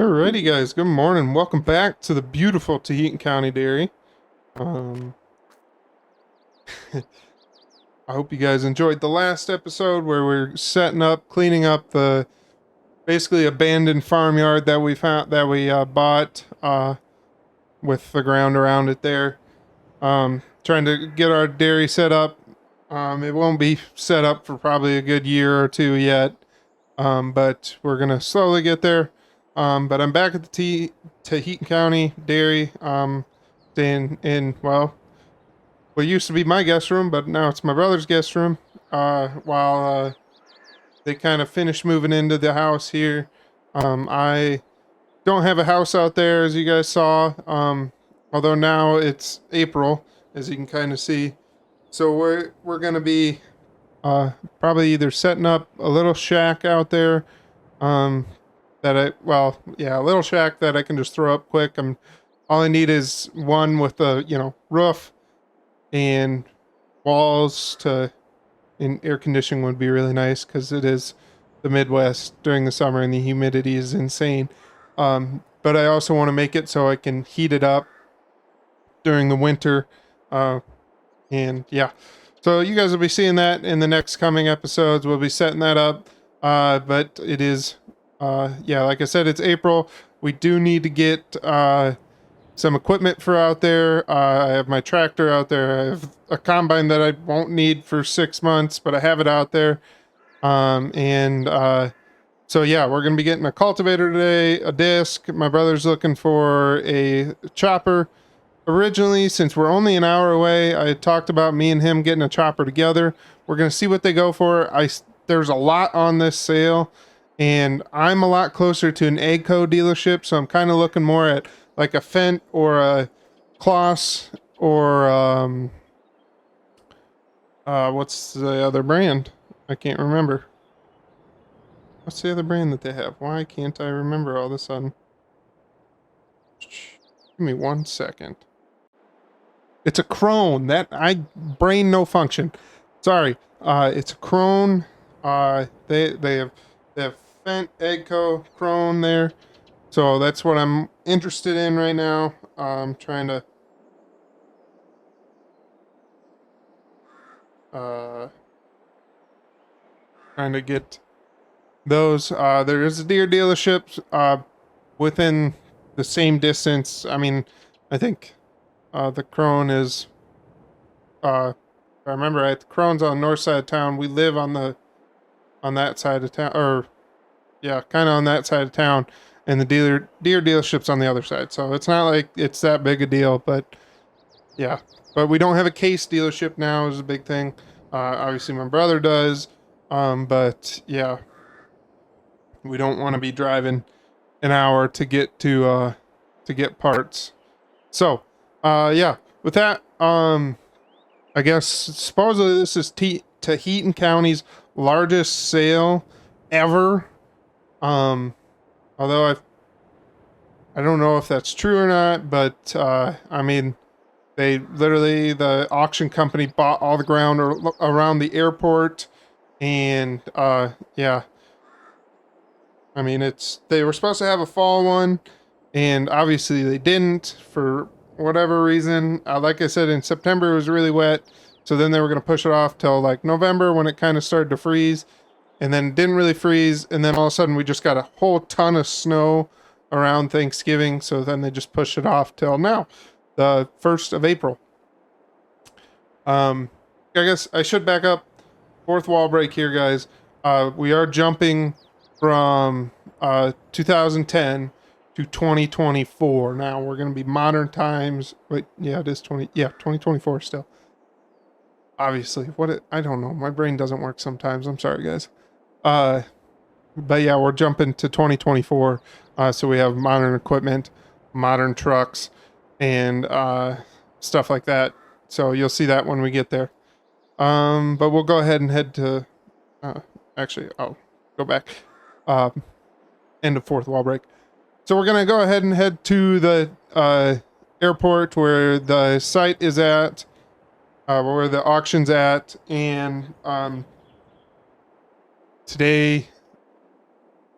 Alrighty, guys. Good morning. Welcome back to the beautiful Taheton County Dairy. Um, I hope you guys enjoyed the last episode where we're setting up, cleaning up the basically abandoned farmyard that we found that we bought with the ground around it there. Trying to get our dairy set up. It won't be set up for probably a good year or two yet, but we're gonna slowly get there. But I'm back at the Taheton County Dairy, staying in, well, what used to be my guest room, but now it's my brother's guest room, while they kind of finish moving into the house here. I don't have a house out there, as you guys saw, although now it's April, as you can kind of see. So we're going to be probably either setting up a little shack out there, a little shack that I can just throw up quick. All I need is one with a, roof and walls and air conditioning would be really nice because it is the Midwest during the summer and the humidity is insane. But I also want to make it so I can heat it up during the winter. So you guys will be seeing that in the next coming episodes. We'll be setting that up. But it is, like I said, it's April. We do need to get some equipment for out there. I have my tractor out there. I have a combine that I won't need for 6 months, but I have it out there. We're going to be getting a cultivator today, a disc. My brother's looking for a chopper. Originally, since we're only an hour away, I had talked about me and him getting a chopper together. We're going to see what they go for. There's a lot on this sale, and I'm a lot closer to an AGCO dealership, so I'm kind of looking more at like a Fendt or a Kloss or what's the other brand? I can't remember. What's the other brand that they have? Why can't I remember all of a sudden? Give me 1 second. It's a Krone. Brain no function. Sorry. It's a Krone. They have Fendt, AGCO, Krone there. So that's what I'm interested in right now. I'm trying to get those. There is a Deere dealership within the same distance. I mean, I think the Krone is I remember right, the Krone's on the north side of town. We live on that side of town, or kind of on that side of town, and the Deere dealership's on the other side. So it's not like it's that big a deal, but yeah. But we don't have a Case dealership now is a big thing. Obviously my brother does, but yeah, we don't want to be driving an hour to get to get parts. So with that, I guess supposedly this is Taheton County's largest sale ever. Although I don't know if that's true or not, but the auction company bought all the ground around the airport, and they were supposed to have a fall one, and obviously they didn't for whatever reason. Like I said, in September it was really wet, so then they were going to push it off till like November when it kind of started to freeze, and then it didn't really freeze, and then all of a sudden we just got a whole ton of snow around Thanksgiving, so then they just pushed it off till now, the 1st of April. I guess I should back up. Fourth wall break here, guys. We are jumping from 2010 to 2024. Now we're going to be modern times. Wait, yeah, it is 2024 still. Obviously, I don't know. My brain doesn't work sometimes. I'm sorry, guys. But yeah, we're jumping to 2024. So we have modern equipment, modern trucks, and stuff like that. So you'll see that when we get there. But we'll go ahead and head to, I'll go back. End of fourth wall break. So we're going to go ahead and head to the airport where the site is at, where the auction's at, and today's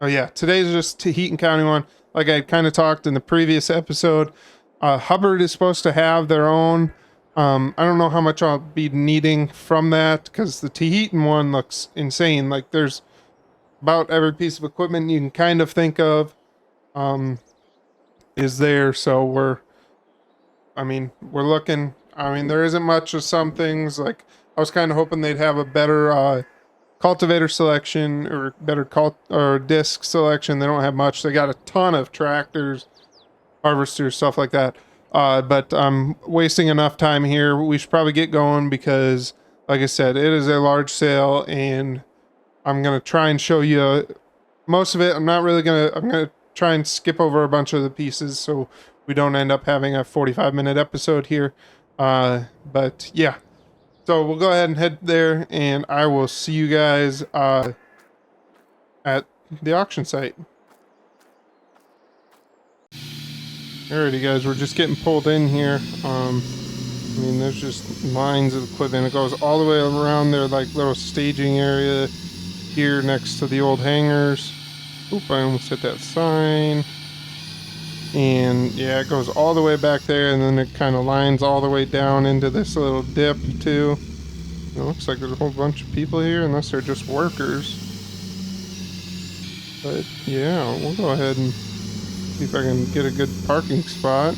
just Taheton County one. like I kind of talked in the previous episode, Hubbard is supposed to have their own. I don't know how much I'll be needing from that because the Taheton one looks insane. Like there's about every piece of equipment you can kind of think of is there. So we're looking. I mean, there isn't much of some things. Like I was kind of hoping they'd have a better cultivator selection or better or disc selection. They don't have much. They got a ton of tractors, harvesters, stuff like that. But I'm wasting enough time here. We should probably get going because, like I said, it is a large sale, and I'm gonna try and show you most of it. I'm gonna try and skip over a bunch of the pieces so we don't end up having a 45-minute episode here. But yeah, so we'll go ahead and head there, and I will see you guys at the auction site. Alrighty guys, we're just getting pulled in here. I mean, there's just lines of equipment. It goes all the way around there, like little staging area here next to the old hangars. Oop, I almost hit that sign. And yeah, it goes all the way back there, and then it kind of lines all the way down into this little dip too. It looks like there's a whole bunch of people here, unless they're just workers. But yeah, we'll go ahead and see if I can get a good parking spot.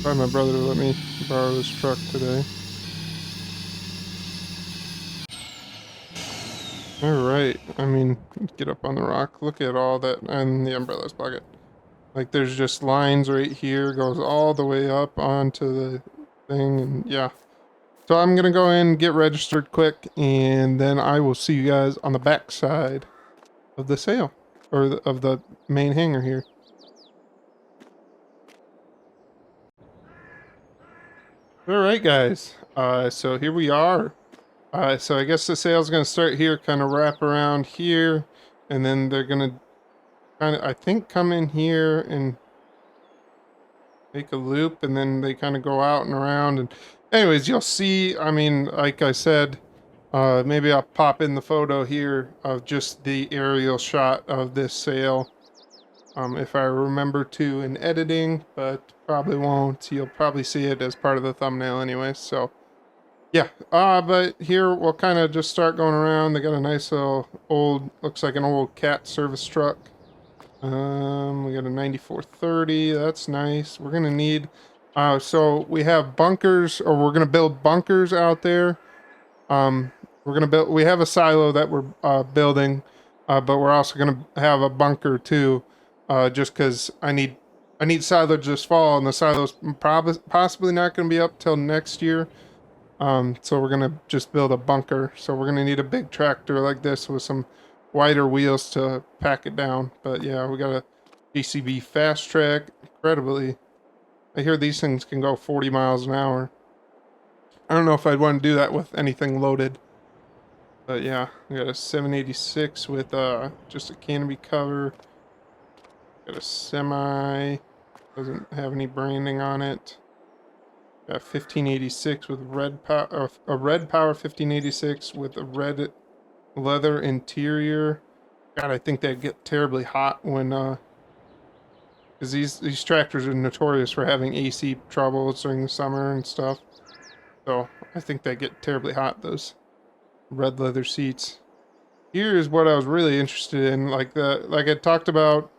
Try my brother to let me borrow this truck today. Alright, I mean, get up on the rock. Look at all that, and the umbrella's bucket. Like, there's just lines right here, goes all the way up onto the thing, and yeah. So I'm gonna go in, get registered quick, and then I will see you guys on the back side of the sale, or of the main hangar here. Alright guys, so here we are. So I guess the sale's gonna start here, kind of wrap around here, and then they're gonna kind of, I think, come in here and make a loop, and then they kind of go out and around. And anyways, you'll see. I mean, like I said, maybe I'll pop in the photo here of just the aerial shot of this sale, if I remember to in editing, but probably won't. You'll probably see it as part of the thumbnail anyway. So. Yeah, but here we'll kind of just start going around. They got a nice little old, looks like an old cat service truck. We got a 9430, that's nice. We're gonna need, so we have bunkers, or we're gonna build bunkers out there. We have a silo that we're building, but we're also gonna have a bunker too, just because I need silage this fall, and the silo's possibly not gonna be up till next year. So we're gonna just build a bunker. So we're gonna need a big tractor like this with some wider wheels to pack it down. But yeah, we got a JCB fast track. Incredibly, I hear these things can go 40 miles an hour. I don't know if I'd want to do that with anything loaded. But yeah, we got a 786 with just a canopy cover. Got a semi, doesn't have any branding on it. Got 1586 with red power, a red power 1586 with a red leather interior. God, I think they get terribly hot when, because these tractors are notorious for having AC troubles during the summer and stuff. So I think they get terribly hot, those red leather seats. Here is what I was really interested in, like I talked about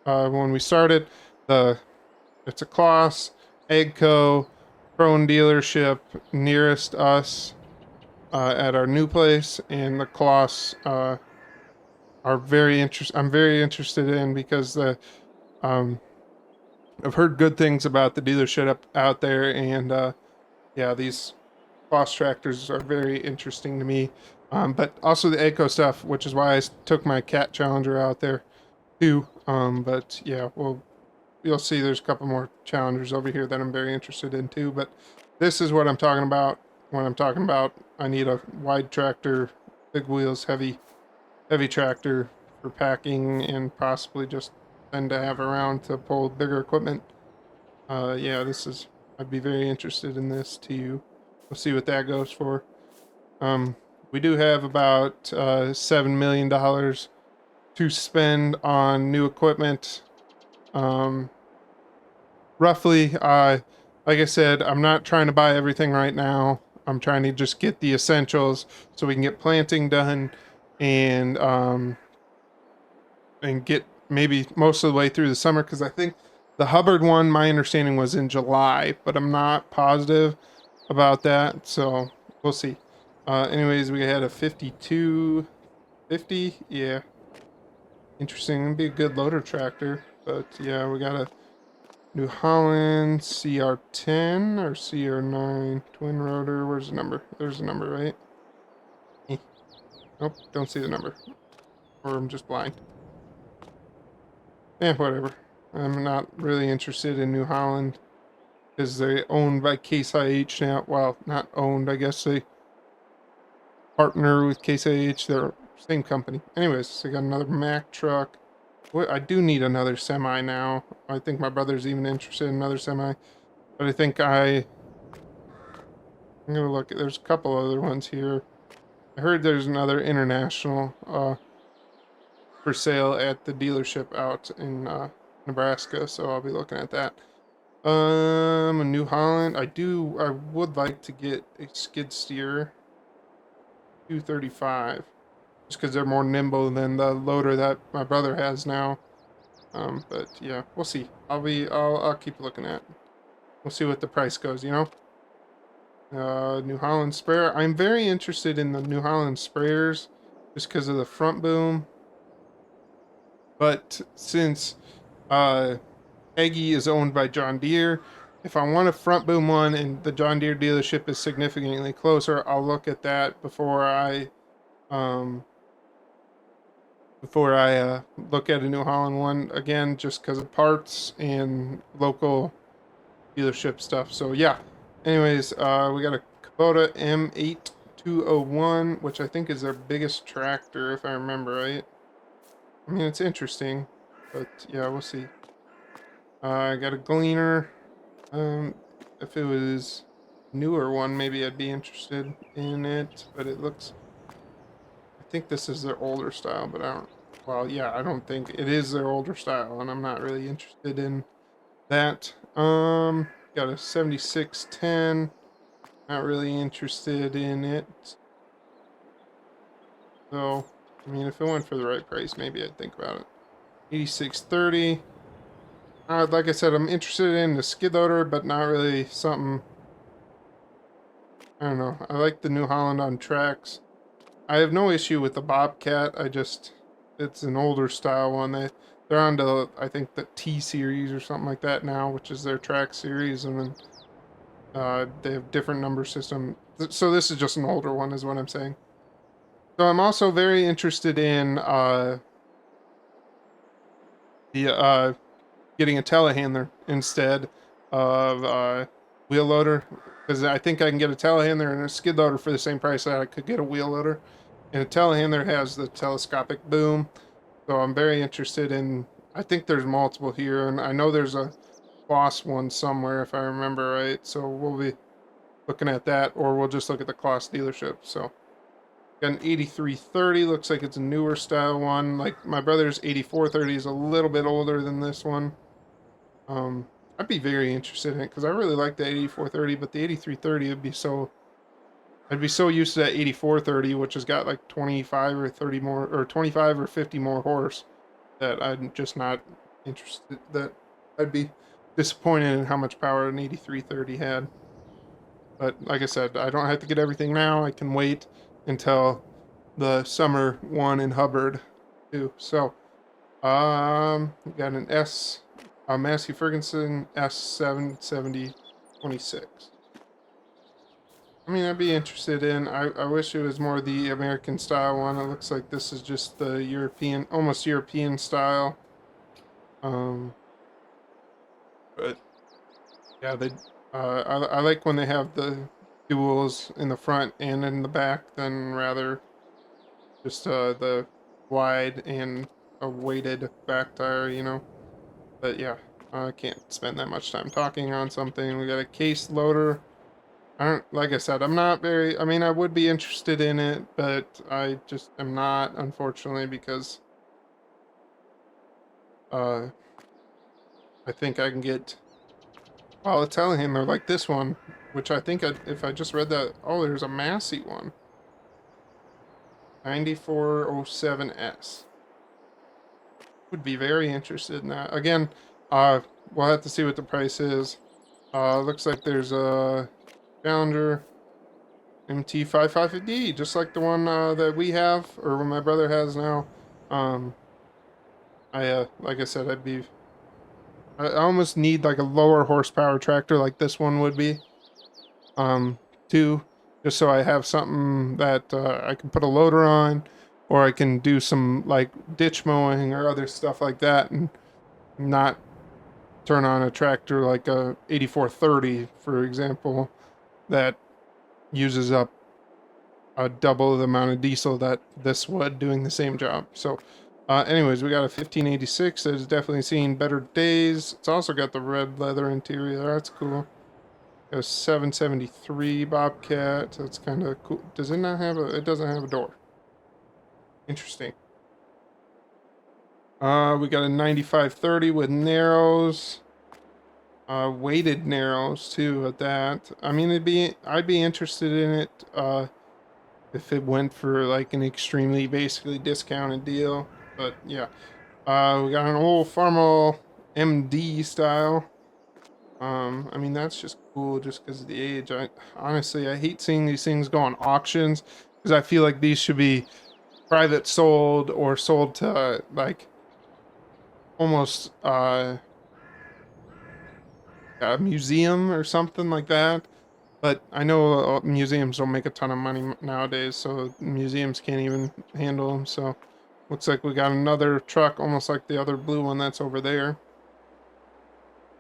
when we started. It's a Kloss Agco Prone dealership nearest us at our new place, and the Kloss are very I'm very interested in, because I've heard good things about the dealership out there, and yeah, these Kloss tractors are very interesting to me. But also the Agco stuff, which is why I took my Cat Challenger out there too. But yeah, you'll see there's a couple more Challengers over here that I'm very interested in too. But this is what I'm talking about when I'm talking about I need a wide tractor, big wheels, heavy tractor for packing, and possibly just then to have around to pull bigger equipment. Yeah, I'd be very interested in this too. We'll see what that goes for. We do have about $7 million to spend on new equipment. Roughly, like I said, I'm not trying to buy everything right now. I'm trying to just get the essentials so we can get planting done and get maybe most of the way through the summer, because I think the Hubbard one, my understanding was in July, but I'm not positive about that, so we'll see. Anyways, we had a 5250. Yeah, interesting. It'd be a good loader tractor, but yeah, we got a New Holland CR10 or CR9 twin rotor. Where's the number? There's the number, right? Eh. Nope, don't see the number. Or I'm just blind. Whatever. I'm not really interested in New Holland because they're owned by Case IH now. Well, not owned, I guess they partner with Case IH. They're same company. Anyways, I got another Mack truck. I do need another semi now. I think my brother's even interested in another semi. But I think I'm gonna look at, there's a couple other ones here. I heard there's another international for sale at the dealership out in Nebraska, so I'll be looking at that. A New Holland. I would like to get a skid steer 235 just because they're more nimble than the loader that my brother has now. But yeah, we'll see. I'll keep looking at. We'll see what the price goes, you know. New Holland sprayer. I'm very interested in the New Holland sprayers just because of the front boom. But since Peggy is owned by John Deere, if I want a front boom one and the John Deere dealership is significantly closer, I'll look at that before I look at a New Holland one again, just because of parts and local dealership stuff. So yeah. Anyways, we got a Kubota M8201, which I think is their biggest tractor, if I remember right. I mean, it's interesting, but yeah, we'll see. I got a Gleaner. If it was newer one, maybe I'd be interested in it, but it looks, I think this is their older style, but I don't, well, yeah, I don't think it is their older style, and I'm not really interested in that. Got a 7610. Not really interested in it. So, I mean, if it went for the right price, maybe I'd think about it. 8630. Like I said, I'm interested in the skid loader, but not really something. I don't know. I like the New Holland on tracks. I have no issue with the Bobcat. It's an older style one. They're on to, I think, the T series or something like that now, which is their track series, and then they have different number system. So this is just an older one, is what I'm saying. So I'm also very interested in the getting a telehandler instead of wheel loader, because I think I can get a telehandler and a skid loader for the same price that I could get a wheel loader. And a telehandler has the telescopic boom, so I'm very interested in. I think there's multiple here, and I know there's a Boss one somewhere if I remember right. So we'll be looking at that, or we'll just look at the Kloss dealership. So got an 8330, looks like it's a newer style one. Like my brother's 8430 is a little bit older than this one. I'd be very interested in it because I really like the 8430, but the 8330 would be so. I'd be so used to that 8430, which has got like 25 or 30 more, or 25 or 50 more horse, that I'm just not interested. That I'd be disappointed in how much power an 8330 had. But like I said, I don't have to get everything now. I can wait until the summer one in Hubbard too. So, we got an Massey Ferguson S77026. I mean, I'd be interested in. I wish it was more the American style one. It looks like this is just the European, almost European style. But yeah, I like when they have the duals in the front and in the back, than rather just the wide and a weighted back tire, you know. But yeah, I can't spend that much time talking on something. We got a case loader. I don't, like I said, I'm not very, I mean, I would be interested in it, but I just am not, unfortunately, because I think I can get, well, a telehandler like this one, which I think if I just read that, oh, there's a Massey one. 9407S. Would be very interested in that. Again, we'll have to see what the price is. Looks like there's a Challenger MT5550, just like the one that we have, or what my brother has now. Um, like I said, I almost need like a lower horsepower tractor like this one would be. Too, just so I have something that I can put a loader on, or I can do some like ditch mowing or other stuff like that, and not turn on a tractor like a 8430, for example, that uses up double the amount of diesel that this would doing the same job. So, anyways, we got a 1586 that has definitely seen better days. It's also got the red leather interior. That's cool. A 773 Bobcat. That's kind of cool. Does it not have a? It doesn't have a door. Interesting. We got a 9530 with narrows. Weighted narrows too at that. I mean, I'd be interested in it if it went for like an extremely basically discounted deal. But yeah. We got an old Farmall MD style. I mean, that's just cool just because of the age. Honestly, I hate seeing these things go on auctions because I feel like these should be private sold or sold to like almost a museum or something like that. But I know museums don't make a ton of money nowadays, so museums can't even handle them. So looks like we got another truck, almost like the other blue one that's over there.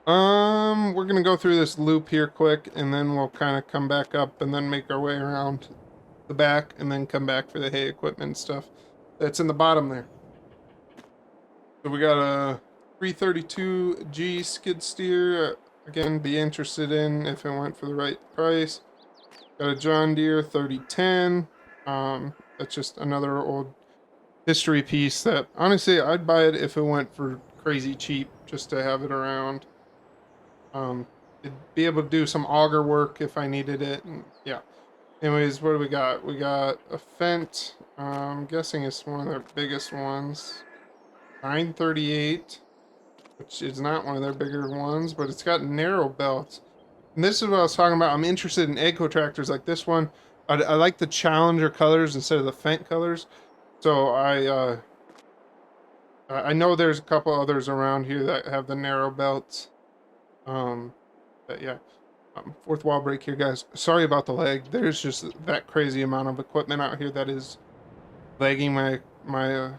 We're gonna go through this loop here quick, and then we'll kind of come back up and then make our way around the back, and then come back for the hay equipment stuff that's in the bottom there. So we got a 332G skid steer. Again, be interested in if it went for the right price. Got a John Deere 3010. That's just another old history piece that honestly I'd buy it if it went for crazy cheap just to have it around. It'd be able to do some auger work if I needed it. And yeah. Anyways, what do we got? We got a Fendt. I'm guessing it's one of their biggest ones. 938, which is not one of their bigger ones, but it's got narrow belts. And this is what I was talking about. I'm interested in eco tractors like this one. I like the Challenger colors instead of the Fendt colors. So I know there's a couple others around here that have the narrow belts. But yeah, fourth wall break here, guys. Sorry about the lag. There's just that crazy amount of equipment out here that is lagging my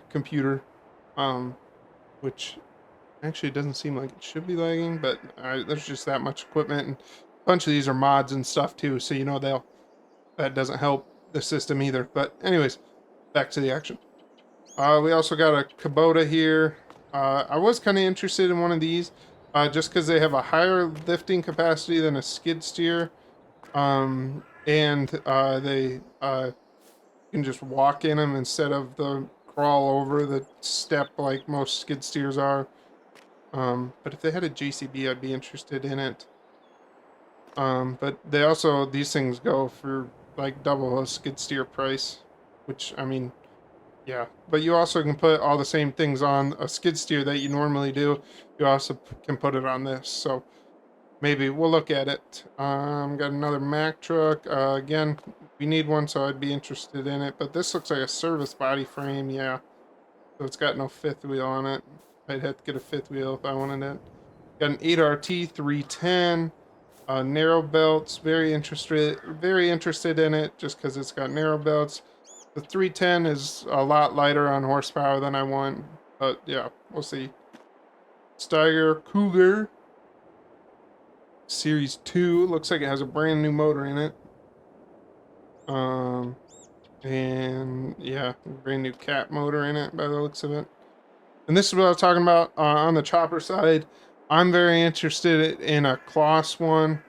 computer, which actually doesn't seem like it should be lagging, but there's just that much equipment, and a bunch of these are mods and stuff too. So you know that doesn't help the system either. But anyways, back to the action. We also got a Kubota here. I was kind of interested in one of these. Just because they have a higher lifting capacity than a skid steer, and they can just walk in them instead of the crawl over the step like most skid steers are. But if they had a JCB, I'd be interested in it. But these things go for like double a skid steer price, which I mean, yeah, but you also can put all the same things on a skid steer that you normally do. You also can put it on this, so maybe we'll look at it. Got another Mack truck. Again, we need one, so I'd be interested in it. But this looks like a service body frame, yeah. So it's got no fifth wheel on it. I'd have to get a fifth wheel if I wanted it. Got an 8RT 310. Narrow belts. Very interested in it, just because it's got narrow belts. The 310 is a lot lighter on horsepower than I want, but yeah, we'll see. Steiger Cougar Series 2. Looks like it has a brand new motor in it. And yeah, brand new cat motor in it by the looks of it. And this is what I was talking about on the chopper side. I'm very interested in a Kloss one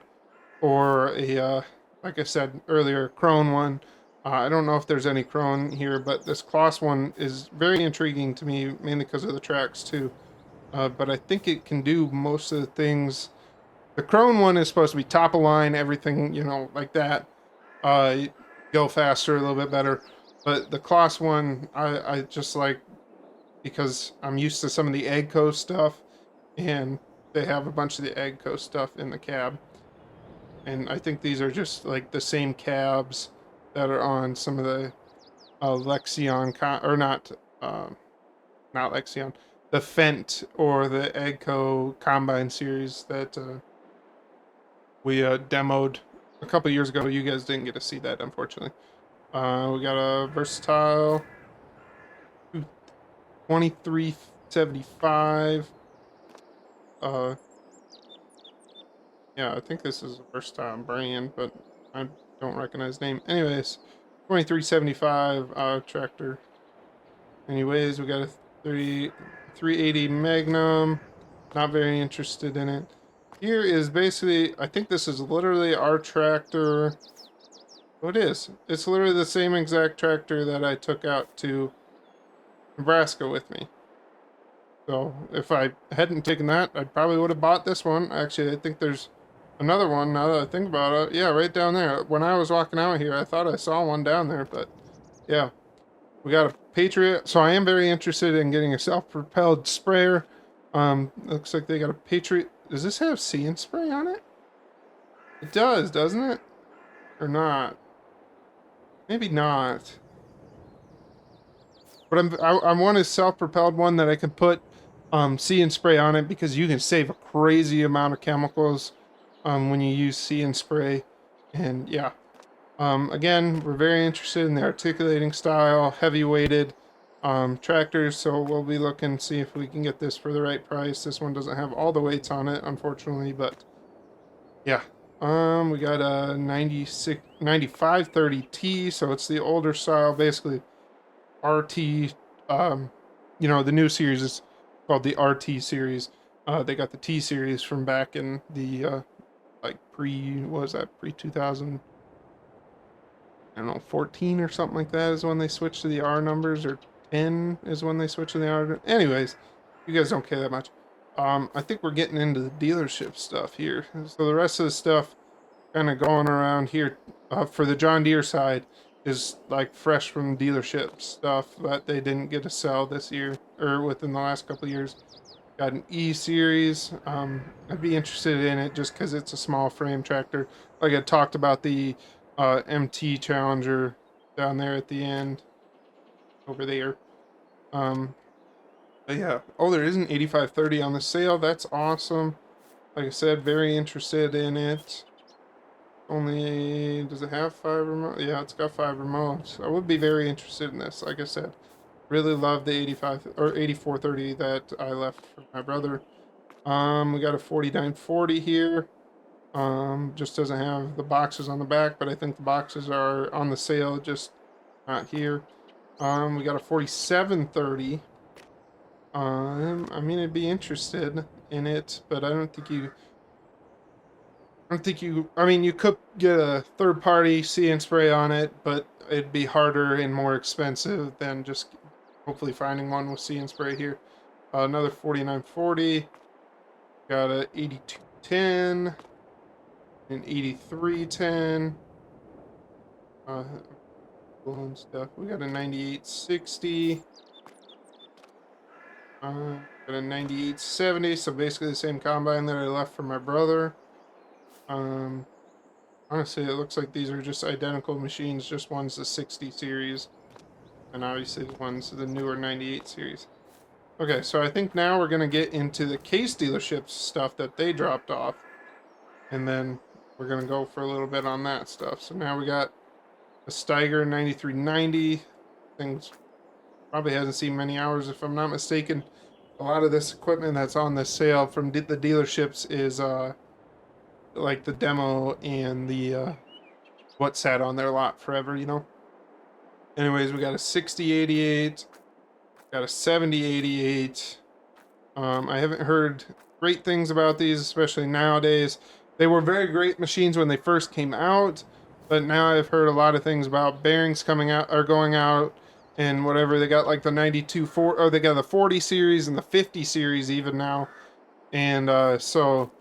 or a, like I said earlier, Krone one. I don't know if there's any Krone here, but this Kloss one is very intriguing to me, mainly because of the tracks too. but I think it can do most of the things. The Crone one is supposed to be top of line, everything, you know, like that. Uh, go faster, a little bit better. But the Kloss one, I just like because I'm used to some of the Agco stuff, and they have a bunch of the Agco stuff in the cab. And I think these are just like the same cabs that are on some of the Lexion, or not, not Lexion, the Fent or the Agco Combine series that we demoed a couple years ago. You guys didn't get to see that, unfortunately. We got a versatile 2375. Uh, yeah, I think this is a versatile brand, but I don't recognize the name. Anyways, 2375 tractor. Anyways, we got a 380 Magnum. Not very interested in it. Here is basically, I think this is literally our tractor. Oh, it is. It's literally the same exact tractor that I took out to Nebraska with me. So if I hadn't taken that, I probably would have bought this one. Actually, I think there's another one now that I think about it. Yeah, right down there. When I was walking out here, I thought I saw one down there, but yeah. We got a Patriot, so I am very interested in getting a self-propelled sprayer. Looks like they got a Patriot. Does this have See and Spray on it? It does, doesn't it? Or not? Maybe not. But I want a self-propelled one that I can put See and Spray on it, because you can save a crazy amount of chemicals when you use See and Spray. And yeah. Again, we're very interested in the articulating style, heavy-weighted tractors, so we'll be looking to see if we can get this for the right price. This one doesn't have all the weights on it, unfortunately, but yeah. We got a 9530T, so it's the older style, basically RT. You know, the new series is called the RT series. They got the T series from back in the like what was that, pre 2000. I don't know, 14 or something like that is when they switched to the R numbers, or 10 is when they switched to the R. Anyways, you guys don't care that much. I think we're getting into the dealership stuff here. So the rest of the stuff kind of going around here for the John Deere side is like fresh from dealership stuff that they didn't get to sell this year or within the last couple of years. Got an E series. I'd be interested in it just because it's a small frame tractor. Like I talked about the MT Challenger down there at the end over there. But yeah. Oh, there is an 8530 on the sale. That's awesome. Like I said, very interested in it. Only, does it have 5 remotes? Yeah, it's got 5 remotes. I would be very interested in this. Like I said, really love the 85 or 8430 that I left for my brother. We got a 4940 here. Just doesn't have the boxes on the back, but I think the boxes are on the sale, just not here. We got a 4730. I mean, I'd be interested in it, but I don't think you, I mean, you could get a third party See and Spray on it, but it'd be harder and more expensive than just hopefully finding one with See and Spray here. Another 4940. Got a 8210. An 8310. And stuff. We got a 9860. Got a 9870. So basically the same combine that I left for my brother. Honestly, it looks like these are just identical machines. Just one's the 60 series, and obviously the one's the newer 98 series. Okay, so I think now we're gonna get into the Case dealerships stuff that they dropped off, and then we're gonna go for a little bit on that stuff. So now we got a Steiger 9390. Things probably hasn't seen many hours, if I'm not mistaken. A lot of this equipment that's on the sale from the dealerships is like the demo and the what sat on their lot forever, you know. Anyways, we got a 6088, got a 7088. I haven't heard great things about these, especially nowadays. They were very great machines when they first came out, but now I've heard a lot of things about bearings coming out or going out, and whatever. They got like the 92 or they got the 40 series and the 50 series even now. And so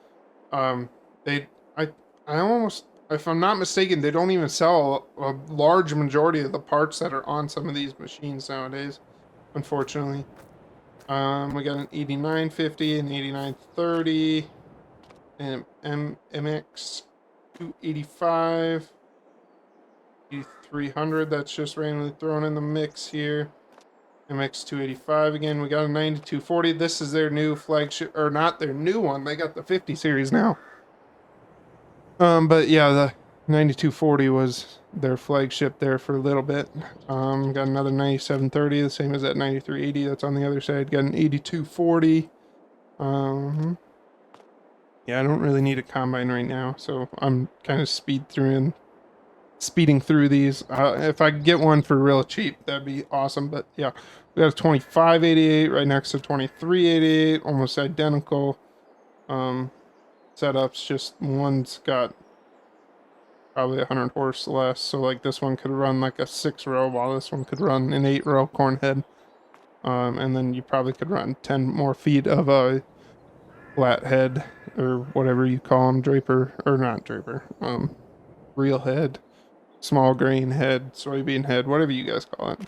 they I almost, if I'm not mistaken, they don't even sell a large majority of the parts that are on some of these machines nowadays, unfortunately. We got an 8950, an 8930, and MX 285, 8300. That's just randomly thrown in the mix here. MX 285 again. We got a 9240. This is their new flagship, or not their new one. They got the 50 series now. But yeah, the 9240 was their flagship there for a little bit. Got another 9730, the same as that 9380 that's on the other side. Got an 8240. Yeah, I don't really need a combine right now, so I'm kind of speeding through these. If I could get one for real cheap, that'd be awesome. But yeah, we got a 2588 right next to 2388, almost identical. Setups, just one's got probably 100 horse less, so like this one could run like a 6-row while this one could run an 8-row corn head. And then you probably could run 10 more feet of a flat head, or whatever you call them, draper, or not draper, real head, small grain head, soybean head, whatever you guys call it.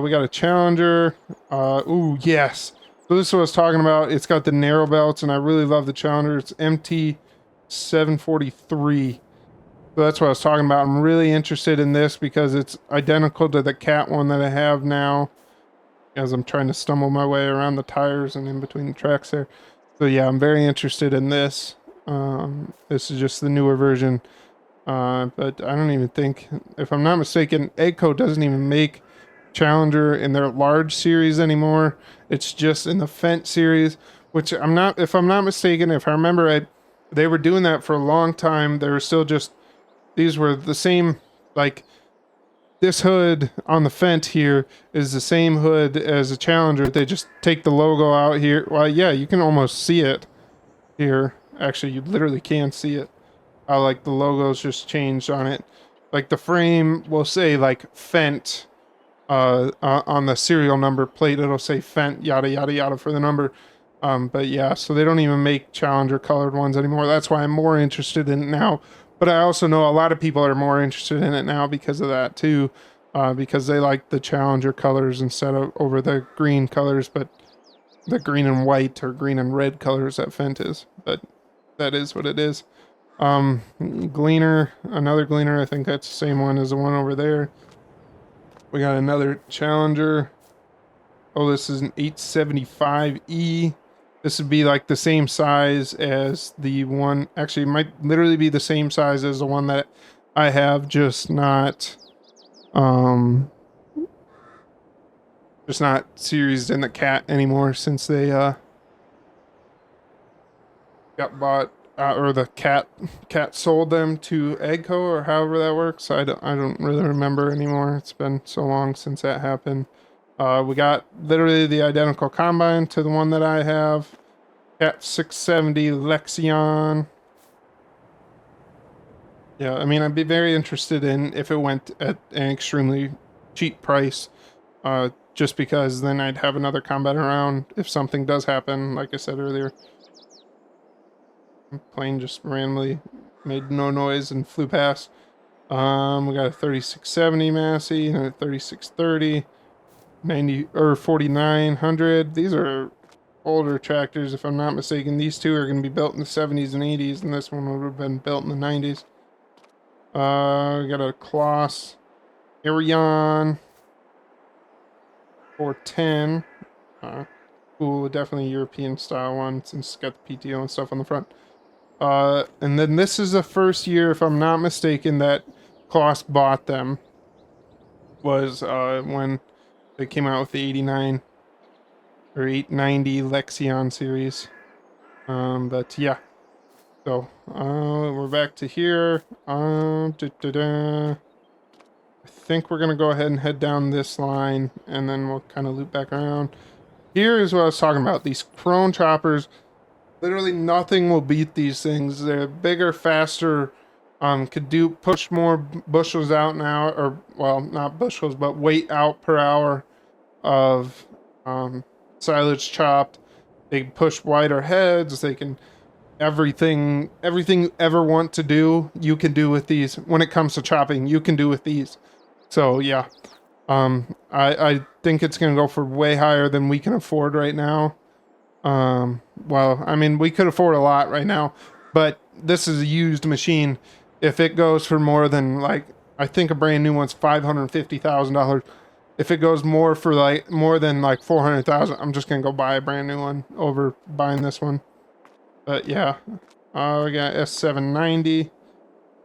We got a Challenger. Ooh, yes. So this is what I was talking about. It's got the narrow belts, and I really love the Challenger. It's MT 743. So that's what I was talking about. I'm really interested in this because it's identical to the Cat one that I have now, as I'm trying to stumble my way around the tires and in between the tracks there. So yeah, I'm very interested in this. This is just the newer version. But I don't even think, if I'm not mistaken, Agco doesn't even make Challenger in their large series anymore. It's just in the Fendt series, which if I'm not mistaken, if I remember right, they were doing that for a long time. They were still just, these were the same, like this hood on the Fendt here is the same hood as a Challenger. They just take the logo out here. Well, yeah, you can almost see it here. Actually, you literally can see it. Like the logo's just changed on it. Like the frame will say like Fendt on the serial number plate. It'll say Fendt yada yada yada for the number. But yeah, so they don't even make Challenger colored ones anymore. That's why I'm more interested in it now. But I also know a lot of people are more interested in it now because of that too, because they like the Challenger colors instead of over the green colors, but the green and white or green and red colors that Fendt is. But that is what it is. Gleaner, another Gleaner. I think that's the same one as the one over there. We got another Challenger. Oh, this is an 875E. This would be like the same size as the one. Actually, it might literally be the same size as the one that I have, just not series in the Cat anymore since they got bought, or the Cat sold them to Agco, or however that works. I don't really remember anymore. It's been so long since that happened. We got literally the identical combine to the one that I have. Cat 670 Lexion. Yeah, I mean, I'd be very interested in if it went at an extremely cheap price, just because then I'd have another combine around if something does happen, like I said earlier. Plane just randomly made no noise and flew past. We got a 3670 Massey and a 3630, 90 or 4900. These are older tractors, if I'm not mistaken. These two are going to be built in the 70s and 80s, and this one would have been built in the 90s. We got a Kloss Arion 410. Cool, definitely European style one since it's got the PTO and stuff on the front. And then this is the first year, if I'm not mistaken, that Kloss bought them. Was when they came out with the 89 or 890 Lexion series. But yeah. So, we're back to here. I think we're going to go ahead and head down this line, and then we'll kind of loop back around. Here is what I was talking about. These Krone choppers, literally nothing will beat these things. They're bigger, faster, Could push more bushels out now, or well, not bushels, but weight out per hour of silage chopped. They push wider heads. They can everything you ever want to do, you can do with these. When it comes to chopping, you can do with these. So yeah, I think it's gonna go for way higher than we can afford right now. Well, I mean, we could afford a lot right now, but this is a used machine. If it goes for more than like, I think a brand new one's $550,000. If it goes more than like 400,000, I'm just gonna go buy a brand new one over buying this one. But yeah, we got S790.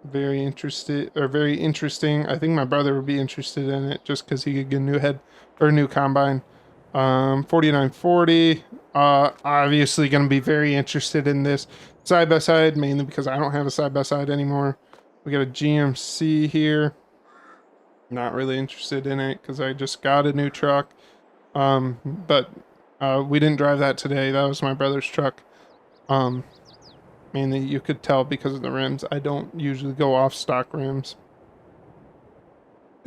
Very interested, or very interesting. I think my brother would be interested in it just because he could get a new head or a new combine. 4940. Obviously going to be very interested in this side by side, mainly because I don't have a side by side anymore. We got a GMC here. Not really interested in it because I just got a new truck. But we didn't drive that today. That was my brother's truck. Mainly you could tell because of the rims. I don't usually go off stock rims.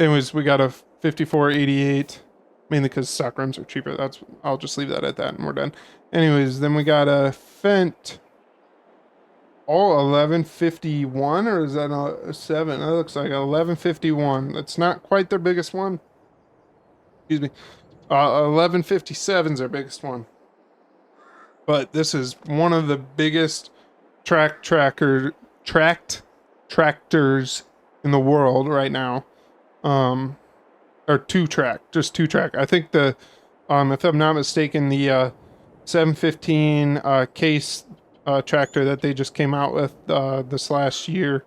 Anyways, we got a 5488, mainly because stock rims are cheaper. I'll just leave that at that and we're done. Anyways, then we got a Fendt. Oh, 1151, or is that a 7? That looks like a 1151. That's not quite their biggest one. Excuse me. 1157 is their biggest one. But this is one of the biggest tracked tractors in the world right now. Or just two track. I think if I'm not mistaken, the 715 case tractor that they just came out with this last year,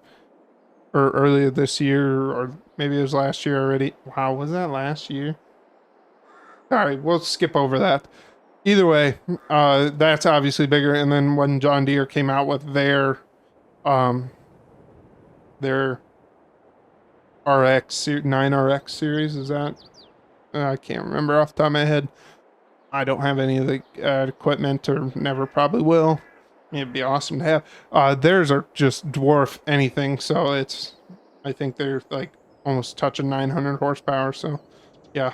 or earlier this year, or maybe it was last year already. Wow, was that last year? Sorry, we'll skip over that. Either way, that's obviously bigger. And then when John Deere came out with their RX 9RX series, is that? I can't remember off the top of my head. I don't have any of the equipment, or never probably will. It'd be awesome to have. Theirs are just dwarf anything, so I think they're like almost touching 900 horsepower. So yeah.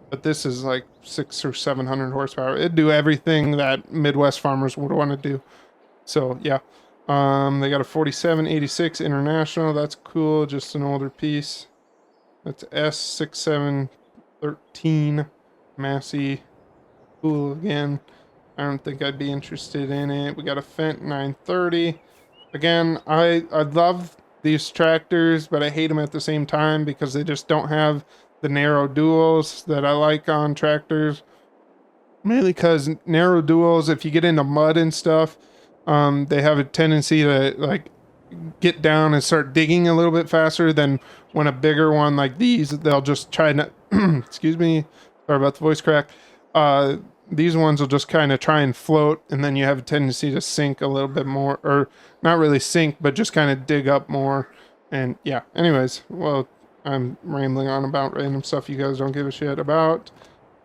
But this is like 600 or 700 horsepower. It'd do everything that Midwest farmers would want to do. So yeah, they got a 4786 International. That's cool. Just an older piece. That's S6713 Massey. Cool again. I don't think I'd be interested in it. We got a Fendt 930. Again, I love these tractors, but I hate them at the same time because they just don't have the narrow duals that I like on tractors. Mainly because narrow duals, if you get into mud and stuff, they have a tendency to like get down and start digging a little bit faster than when a bigger one like these, they'll just try to, excuse me, sorry about the voice crack. These ones will just kind of try and float, and then you have a tendency to sink a little bit more, or not really sink, but just kind of dig up more. And yeah, anyways, well, I'm rambling on about random stuff you guys don't give a shit about.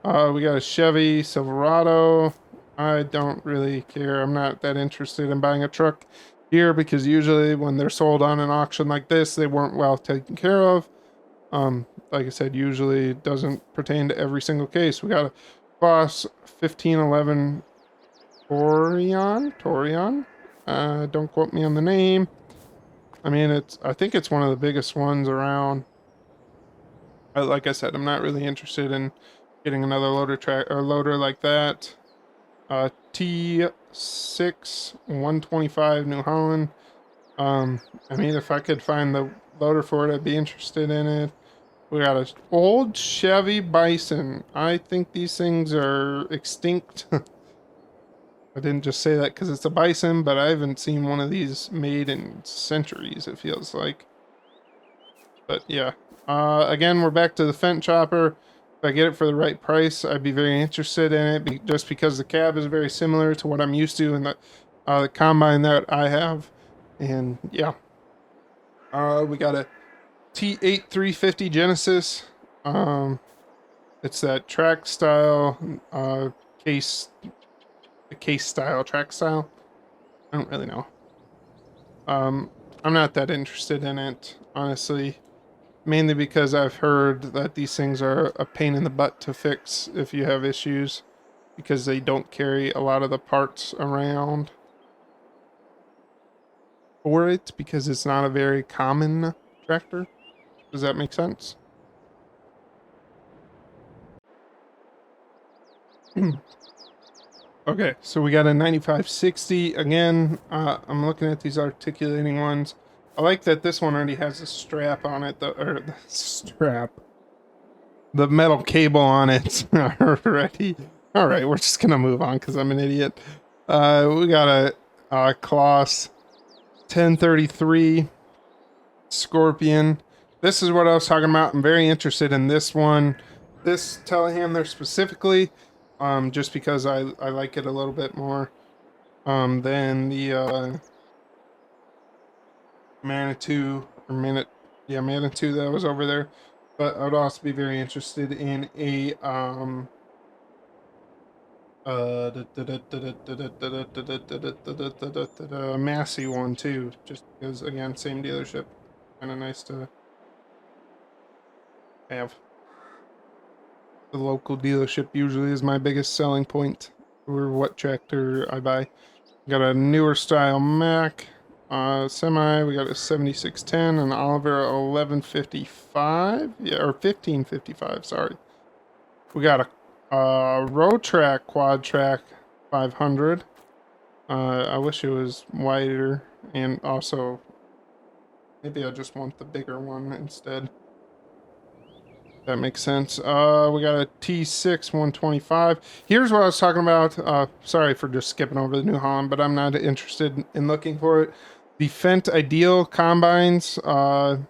We got a Chevy Silverado. I don't really care. I'm not that interested in buying a truck here because usually when they're sold on an auction like this, they weren't well taken care of. Like I said, usually it doesn't pertain to every single case. We got a Boss 1511 Torion. Don't quote me on the name. I mean, I think it's one of the biggest ones around. Like I said, I'm not really interested in getting another loader like that. T6 125 New Holland. I mean, if I could find the loader for it, I'd be interested in it. We got an old Chevy Bison. I think these things are extinct. I didn't just say that because it's a Bison, but I haven't seen one of these made in centuries, it feels like. But yeah. Again, we're back to the Fendt chopper. If I get it for the right price, I'd be very interested in it, just because the cab is very similar to what I'm used to in the combine that I have. And yeah. We got a T8 350 Genesis. It's that track style case style track style. I don't really know. I'm not that interested in it, honestly. Mainly because I've heard that these things are a pain in the butt to fix if you have issues, because they don't carry a lot of the parts around for it, because it's not a very common tractor. Does that make sense? Okay, so we got a 9560 again. I'm looking at these articulating ones. I like that this one already has a strap on it, or the strap, the metal cable on it already. All right, we're just gonna move on because I'm an idiot. We got a Kloss 1033 Scorpion. This is what I was talking about. I'm very interested in this one, this telehandler specifically, just because I like it a little bit more than the Manitou or Manitou that was over there. But I would also be very interested in a Massey one too, just because again, same dealership, kind of nice to have. The local dealership usually is my biggest selling point for what tractor I buy. Got a newer style Mack semi. We got a 7610, an Oliver 1155, yeah, or 1555. Sorry. We got a road track quad track 500. I wish it was wider, and also maybe I just want the bigger one instead. That makes sense. We got a T6 125. Here's what I was talking about. Sorry for just skipping over the New Holland, but I'm not interested in looking for it. The Fendt Ideal combines. Well,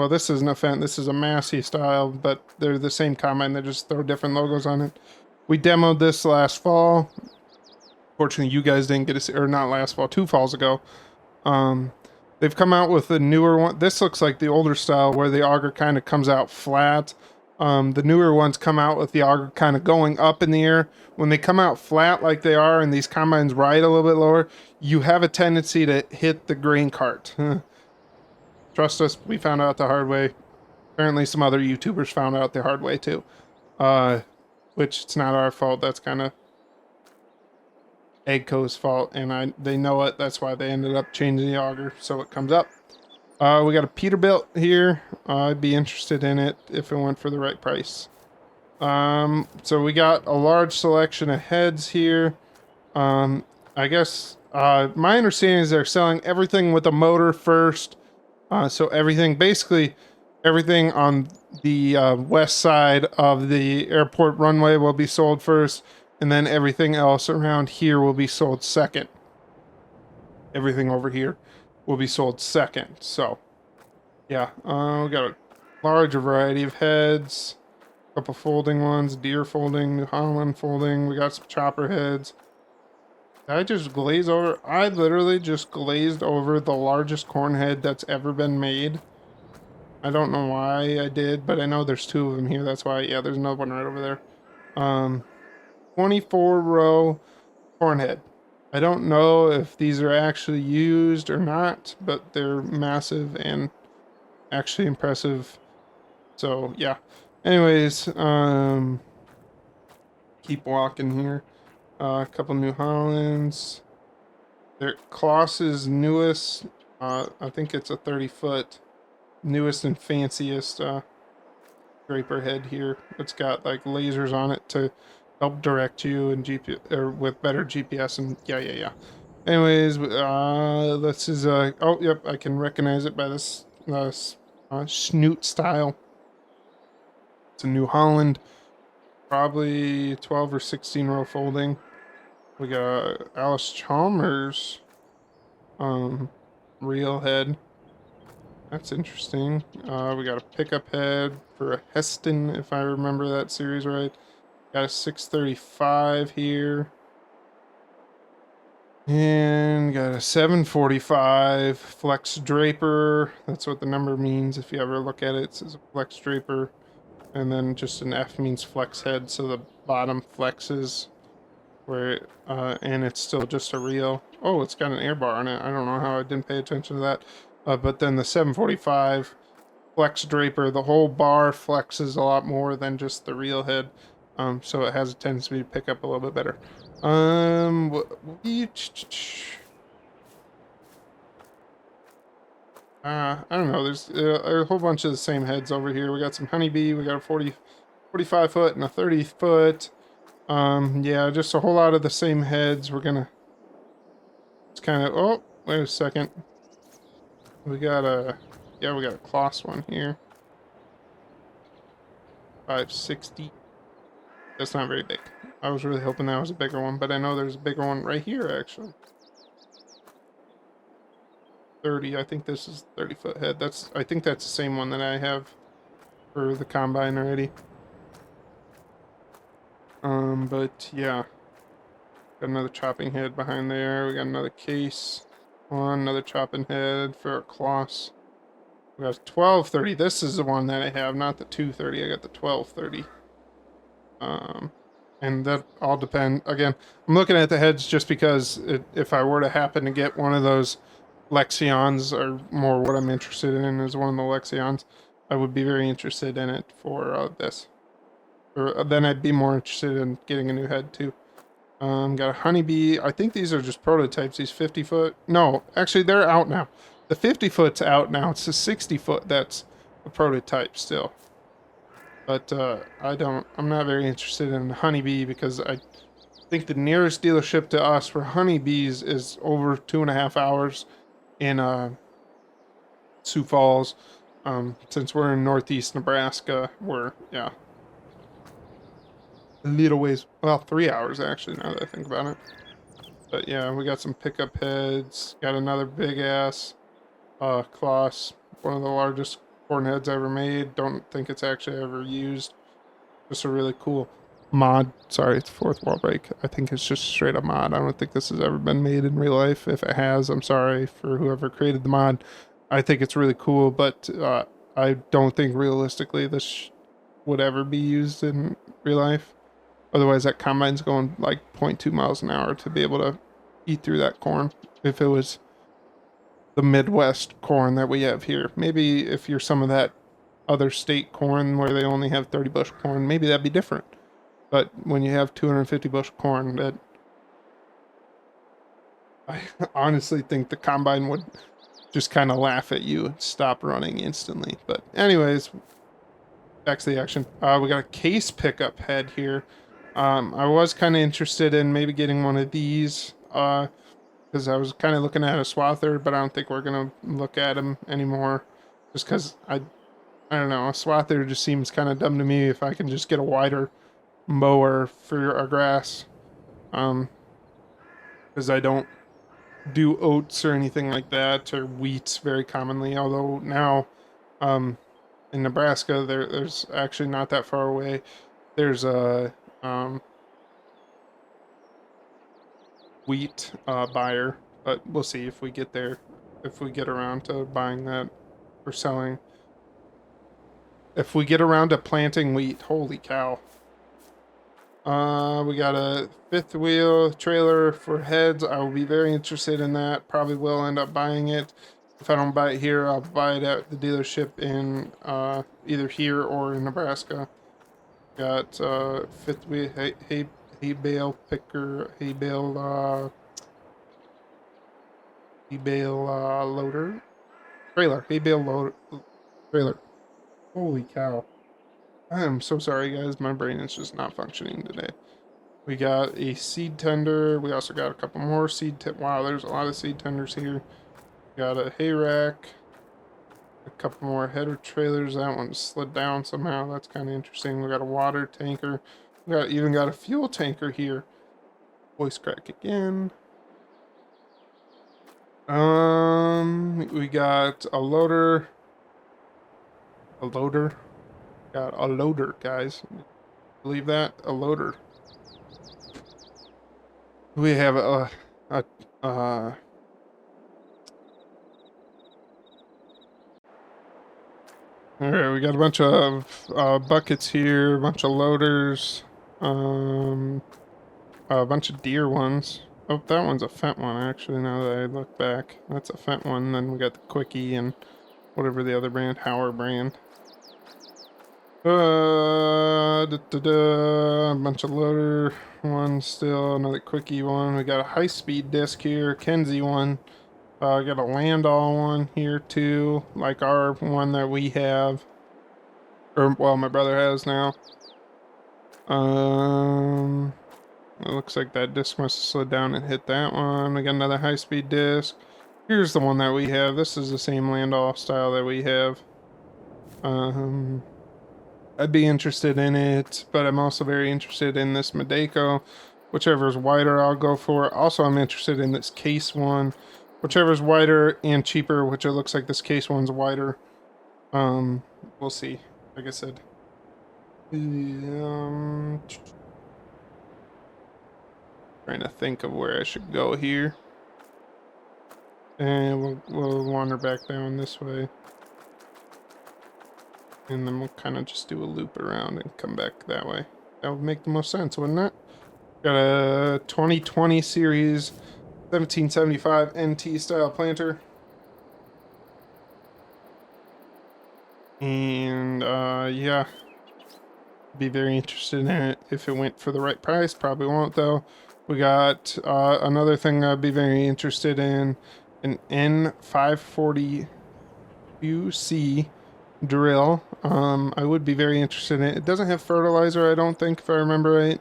this isn't a Fendt. This is a Massey style, but they're the same combine. They just throw different logos on it. We demoed this last fall. Fortunately, you guys didn't get to see, or not last fall, 2 falls ago. They've come out with a newer one. This looks like the older style where the auger kind of comes out flat. The newer ones come out with the auger kind of going up in the air. When they come out flat like they are and these combines ride a little bit lower, you have a tendency to hit the grain cart. Trust us, we found out the hard way. Apparently some other YouTubers found out the hard way too. Which it's not our fault. That's kind of Agco's fault, and they know it. That's why they ended up changing the auger so it comes up. We got a Peterbilt here. I'd be interested in it if it went for the right price. So we got a large selection of heads here. I guess my understanding is they're selling everything with a motor first. So basically everything on the west side of the airport runway will be sold first, and then everything else around here will be sold second. Everything over here will be sold second. So, yeah, we got a large variety of heads, a couple folding ones, Deere folding, New Holland folding. We got some chopper heads. Did I just glaze over? I literally just glazed over the largest corn head that's ever been made. I don't know why I did, but I know there's 2 of them here. That's why, yeah, there's another one right over there. 24 row corn head. I don't know if these are actually used or not, but they're massive and actually impressive. So yeah. Anyways, keep walking here. A couple New Hollands. They're Kloss's newest. I think it's a 30-foot, newest and fanciest draper head here. It's got like lasers on it to help direct you and with better GPS and yeah. Anyways, this is oh yep, I can recognize it by this snoot style. It's a New Holland, probably 12 or 16 row folding. We got Alice Chalmers reel head. That's interesting. We got a pickup head for a Heston, if I remember that series right. Got a 635 here. And got a 745 flex draper. That's what the number means. If you ever look at it, it says a flex draper. And then just an F means flex head, so the bottom flexes and it's still just a reel. Oh, it's got an air bar on it. I don't know how I didn't pay attention to that. But then the 745 flex draper, the whole bar flexes a lot more than just the reel head. So it has a tendency to pick up a little bit better. I don't know. There's a whole bunch of the same heads over here. We got some honeybee. We got a 45 foot and a 30 foot. Yeah, just a whole lot of the same heads. We're gonna. It's kind of. Oh, wait a second. We got a. Yeah, we got a Kloss one here. 560. That's not very big. I was really hoping that was a bigger one, but I know there's a bigger one right here, actually. 30. I think this is 30-foot head. I think that's the same one that I have for the combine already. But yeah. Got another chopping head behind there. We got another case. Another chopping head for a Kloss. We got 1230. This is the one that I have, not the 230. I got the 1230. And that all depend. Again, I'm looking at the heads just because if I were to happen to get one of those Lexions, or more what I'm interested in is one of the Lexions, I would be very interested in it for this. Or then I'd be more interested in getting a new head too. Got a honeybee. I think these are just prototypes. These 50-foot. No, actually they're out now. The 50-foot's out now. It's the 60-foot that's a prototype still. But I'm not very interested in honeybee because I think the nearest dealership to us for honeybees is over 2.5 hours in Sioux Falls. Since we're in northeast Nebraska, we're, yeah, a little ways, well, 3 hours actually, now that I think about it. But yeah, we got some pickup heads, got another big ass Kloss, one of the largest corn heads ever made. Don't think it's actually ever used. Just a really cool mod. Sorry, it's fourth wall break. I think it's just straight up mod. I don't think this has ever been made in real life. If it has, I'm sorry for whoever created the mod. I think it's really cool, but I don't think realistically this would ever be used in real life. Otherwise, that combine's going like 0.2 miles an hour to be able to eat through that corn. If it was the Midwest corn that we have here. Maybe if you're some of that other state corn where they only have 30 bushel corn, maybe that'd be different. But when you have 250 bushel corn, that I honestly think the combine would just kind of laugh at you and stop running instantly. But anyways, back to the action. We got a case pickup head here. I was kind of interested in maybe getting one of these. Because I was kind of looking at a swather, but I don't think we're going to look at them anymore. Just because, I don't know, a swather just seems kind of dumb to me if I can just get a wider mower for our grass. Because I don't do oats or anything like that, or wheats very commonly. Although now, in Nebraska, there's actually not that far away. There's a wheat buyer, but we'll see if we get there, if we get around to buying that or selling. If we get around to planting wheat, holy cow. We got a fifth wheel trailer for heads. I will be very interested in that. Probably will end up buying it. If I don't buy it here, I'll buy it at the dealership in either here or in Nebraska. Got fifth wheel hay bale picker, hay bale loader, trailer, hay bale loader, trailer. Holy cow. I am so sorry, guys. My brain is just not functioning today. We got a seed tender. We also got a couple more wow, there's a lot of seed tenders here. Got a hay rack. A couple more header trailers. That one slid down somehow. That's kind of interesting. We got a water tanker. We even got a fuel tanker here. Voice crack again. We got a loader. Got a loader, guys. Believe that? A loader. We have Alright, we got a bunch of buckets here, a bunch of loaders, a bunch of deer ones. Oh, that one's a Fent one, actually, now that I look back. That's a Fent one, then we got the Quickie and whatever the other brand, Hauer brand. A bunch of loader ones still, another Quickie one. We got a high-speed disc here, Kenzie one. Got a Landau one here too, like our one that we have. Or, well, my brother has now. It looks like that disc must have slid down and hit that one. We got another high-speed disc. Here's the one that we have. This is the same Landau style that we have. I'd be interested in it, but I'm also very interested in this Medeco. Whichever is wider, I'll go for. Also, I'm interested in this case one. Whichever is wider and cheaper, which it looks like this case one's wider. We'll see. Like I said. Trying to think of where I should go here. And we'll wander back down this way. And then we'll kind of just do a loop around and come back that way. That would make the most sense, wouldn't it? Got a 2020 series 1775 NT style planter. And yeah, be very interested in it if it went for the right price. Probably won't though. We got another thing I'd be very interested in, an N540 UC drill. I would be very interested in it. It doesn't have fertilizer, I don't think, if I remember right,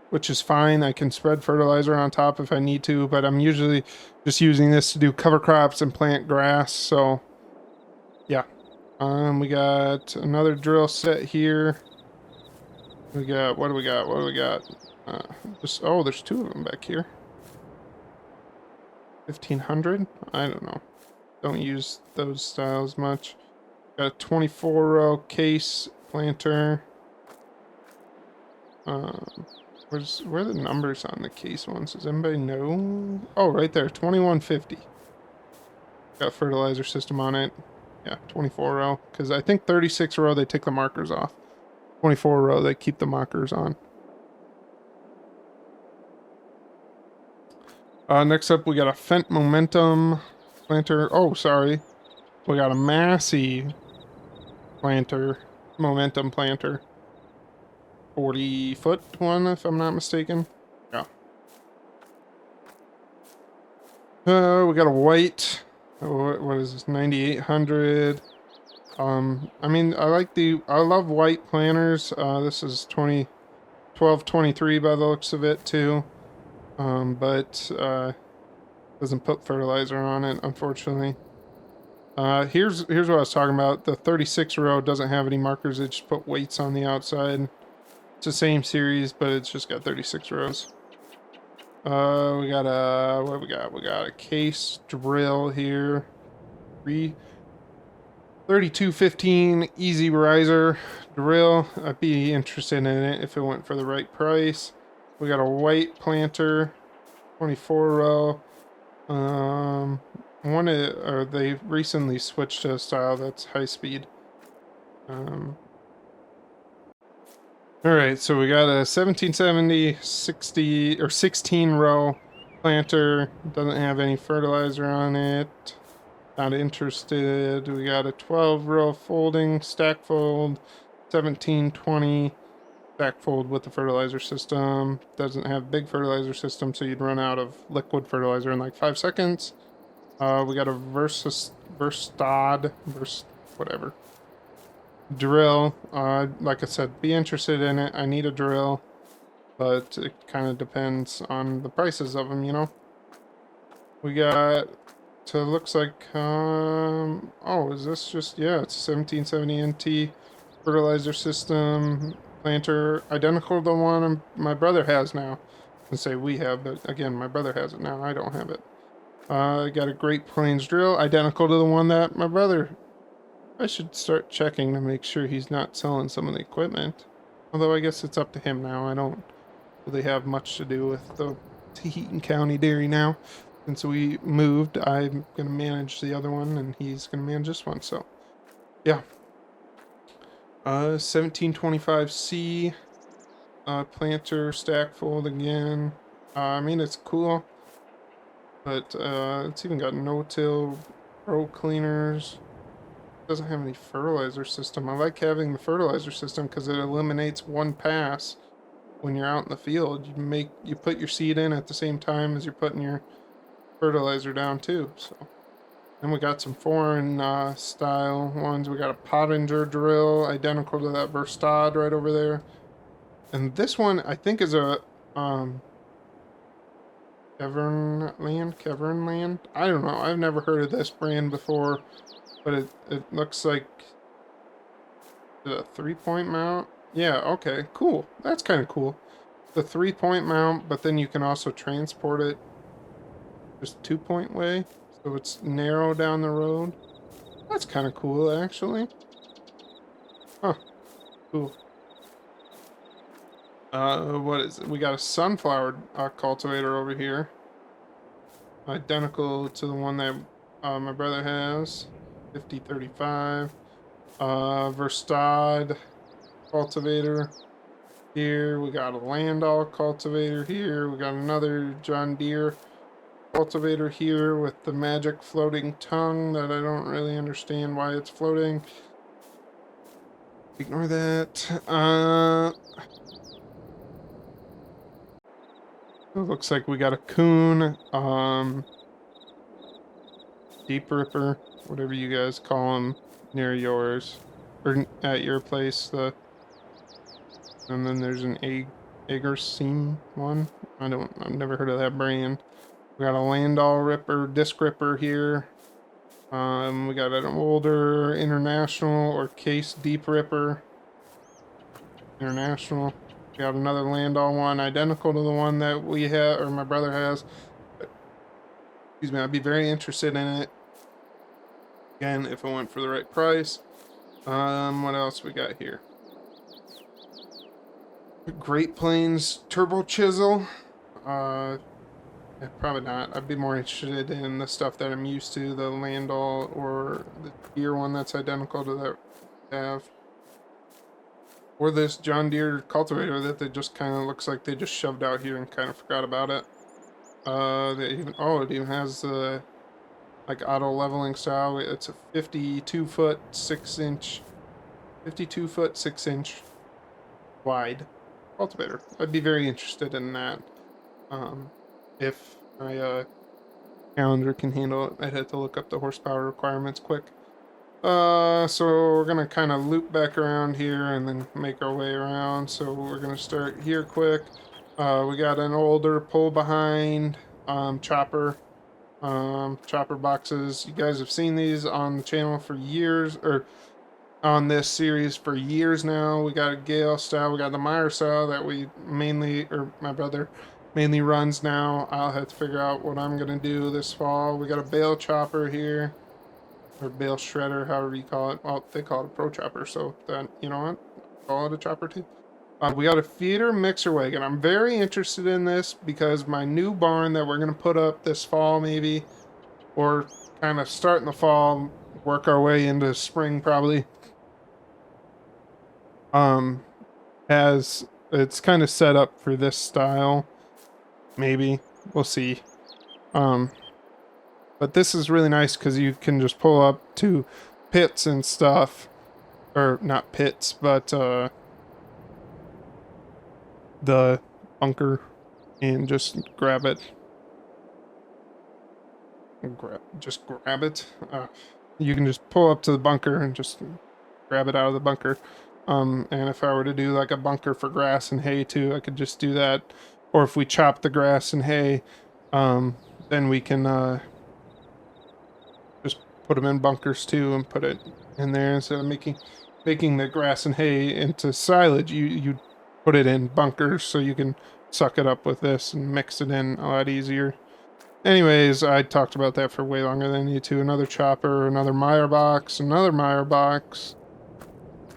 which is fine. I can spread fertilizer on top if I need to, but I'm usually just using this to do cover crops and plant grass, so yeah. We got another drill set here. We got, what do we got? What do we got? Oh, there's two of them back here. 1500? I don't know. Don't use those styles much. Got a 24 row case planter. Where are the numbers on the case ones? Does anybody know? Oh, right there, 2150. Got fertilizer system on it. Yeah, 24 row. Because I think 36 row they take the markers off. 24 row they keep the markers on. Next up we got a Fent Momentum planter. Oh, sorry. We got a Massey planter. Momentum planter. 40-foot one, if I'm not mistaken. Yeah. We got a white. What is this? 9800. I mean, I love white planters. This is 1223 by the looks of it too. But doesn't put fertilizer on it, unfortunately. Here's what I was talking about. The 36 row doesn't have any markers. They just put weights on the outside. It's the same series, but it's just got 36 rows. We got a, what do we got? We got a case drill here. 3215 easy riser drill. I'd be interested in it if it went for the right price. We got a white planter, 24 row. They recently switched to a style that's high speed. Alright, so we got a 1770, 60, or 16 row planter. Doesn't have any fertilizer on it. Not interested. We got a 12 row folding, stack fold, 1720. Stack fold with the fertilizer system. Doesn't have big fertilizer system, so you'd run out of liquid fertilizer in like 5 seconds. We got a whatever. Drill. Like I said, be interested in it. I need a drill, but it kind of depends on the prices of them, you know. We got, so it looks like, oh, is this just, yeah, it's 1770 NT fertilizer system planter, identical to the one my brother has now. I say we have, but again, my brother has it now. I don't have it. Got a Great Plains drill, identical to the one that my brother. I should start checking to make sure he's not selling some of the equipment. Although I guess it's up to him now. I don't really have much to do with the Taheton County Dairy now. Since we moved, I'm going to manage the other one, and he's going to manage this one. So, yeah. 1725C planter stack fold again. I mean, it's cool. But it's even got no-till row cleaners. Doesn't have any fertilizer system. I like having the fertilizer system because it eliminates one pass when you're out in the field. You put your seed in at the same time as you're putting your fertilizer down too. So then we got some foreign style ones. We got a Pottinger drill, identical to that Verstad right over there. And this one I think is a Kevernland. I don't know. I've never heard of this brand before, but it looks like the 3-point mount. Yeah, okay, cool. That's kind of cool. The 3-point mount, but then you can also transport it just 2-point way, so it's narrow down the road. That's kind of cool, actually. Huh, cool. What is it? We got a sunflower cultivator over here. Identical to the one that my brother has. 5035. Verstad cultivator here. We got a Landau cultivator here. We got another John Deere cultivator here with the magic floating tongue that I don't really understand why it's floating. Ignore that. It looks like we got a Coon, Deep Ripper, whatever you guys call them, near yours, or at your place. And then there's an Agerseam one. I've never heard of that brand. We got a Landau Ripper, Disc Ripper here. We got an older International or Case Deep Ripper. International. We got another Landau one, identical to the one that we have, or my brother has. Excuse me, I'd be very interested in it. Again, if it went for the right price. What else we got here? Great Plains Turbo Chisel. Yeah, probably not. I'd be more interested in the stuff that I'm used to, the Landau or the Deere one that's identical to that I have. Or this John Deere cultivator that they just kind of looks like they just shoved out here and kind of forgot about it. It even has the like auto leveling style. It's a 52 foot 6 inch wide cultivator. I'd be very interested in that. If my calendar can handle it. I'd have to look up the horsepower requirements quick. So we're gonna kind of loop back around here and then make our way around. So we're gonna start here quick. We got an older pull behind chopper boxes. You guys have seen these on the channel for years, or on this series for years now. We got a Gale style. We got the Meyer style that we mainly, or my brother mainly runs now. I'll have to figure out what I'm gonna do this fall. We got a bale chopper here. Or bale shredder, however you call it. Well, they call it a pro chopper, so then, you know what? Call it a chopper too. We got a feeder mixer wagon. I'm very interested in this because my new barn that we're going to put up this fall maybe, or kind of start in the fall, work our way into spring probably, it's kind of set up for this style. Maybe. We'll see. But this is really nice because you can just pull up to pits and stuff. Or not pits, but the bunker and just grab it. Just grab it. You can just pull up to the bunker and just grab it out of the bunker. And if I were to do like a bunker for grass and hay too, I could just do that. Or if we chop the grass and hay, then we can just put them in bunkers too and put it in there instead of making the grass and hay into silage. You put it in bunkers so you can suck it up with this and mix it in a lot easier. Anyways, I talked about that for way longer than you two. Another chopper, another Meyer box, another Meyer box.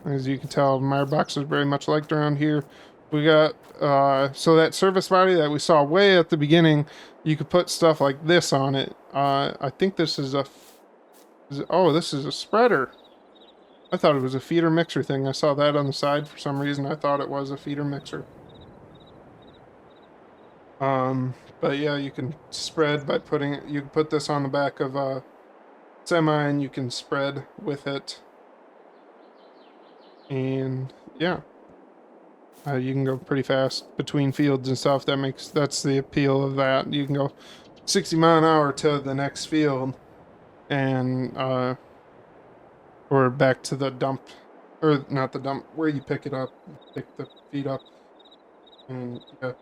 As you can tell, Meyer box is very much liked around here. We got, so that service body that we saw way at the beginning, you could put stuff like this on it. I think this is this is a spreader. I thought it was a feeder mixer thing. I saw that on the side for some reason. I thought it was a feeder mixer. But yeah, you can spread by putting it, you can put this on the back of a semi and you can spread with it. And yeah, you can go pretty fast between fields and stuff. That's the appeal of that. You can go 60 mile an hour to the next field and or back to the dump, or not the dump, where you pick it up, pick the feed up. And yeah,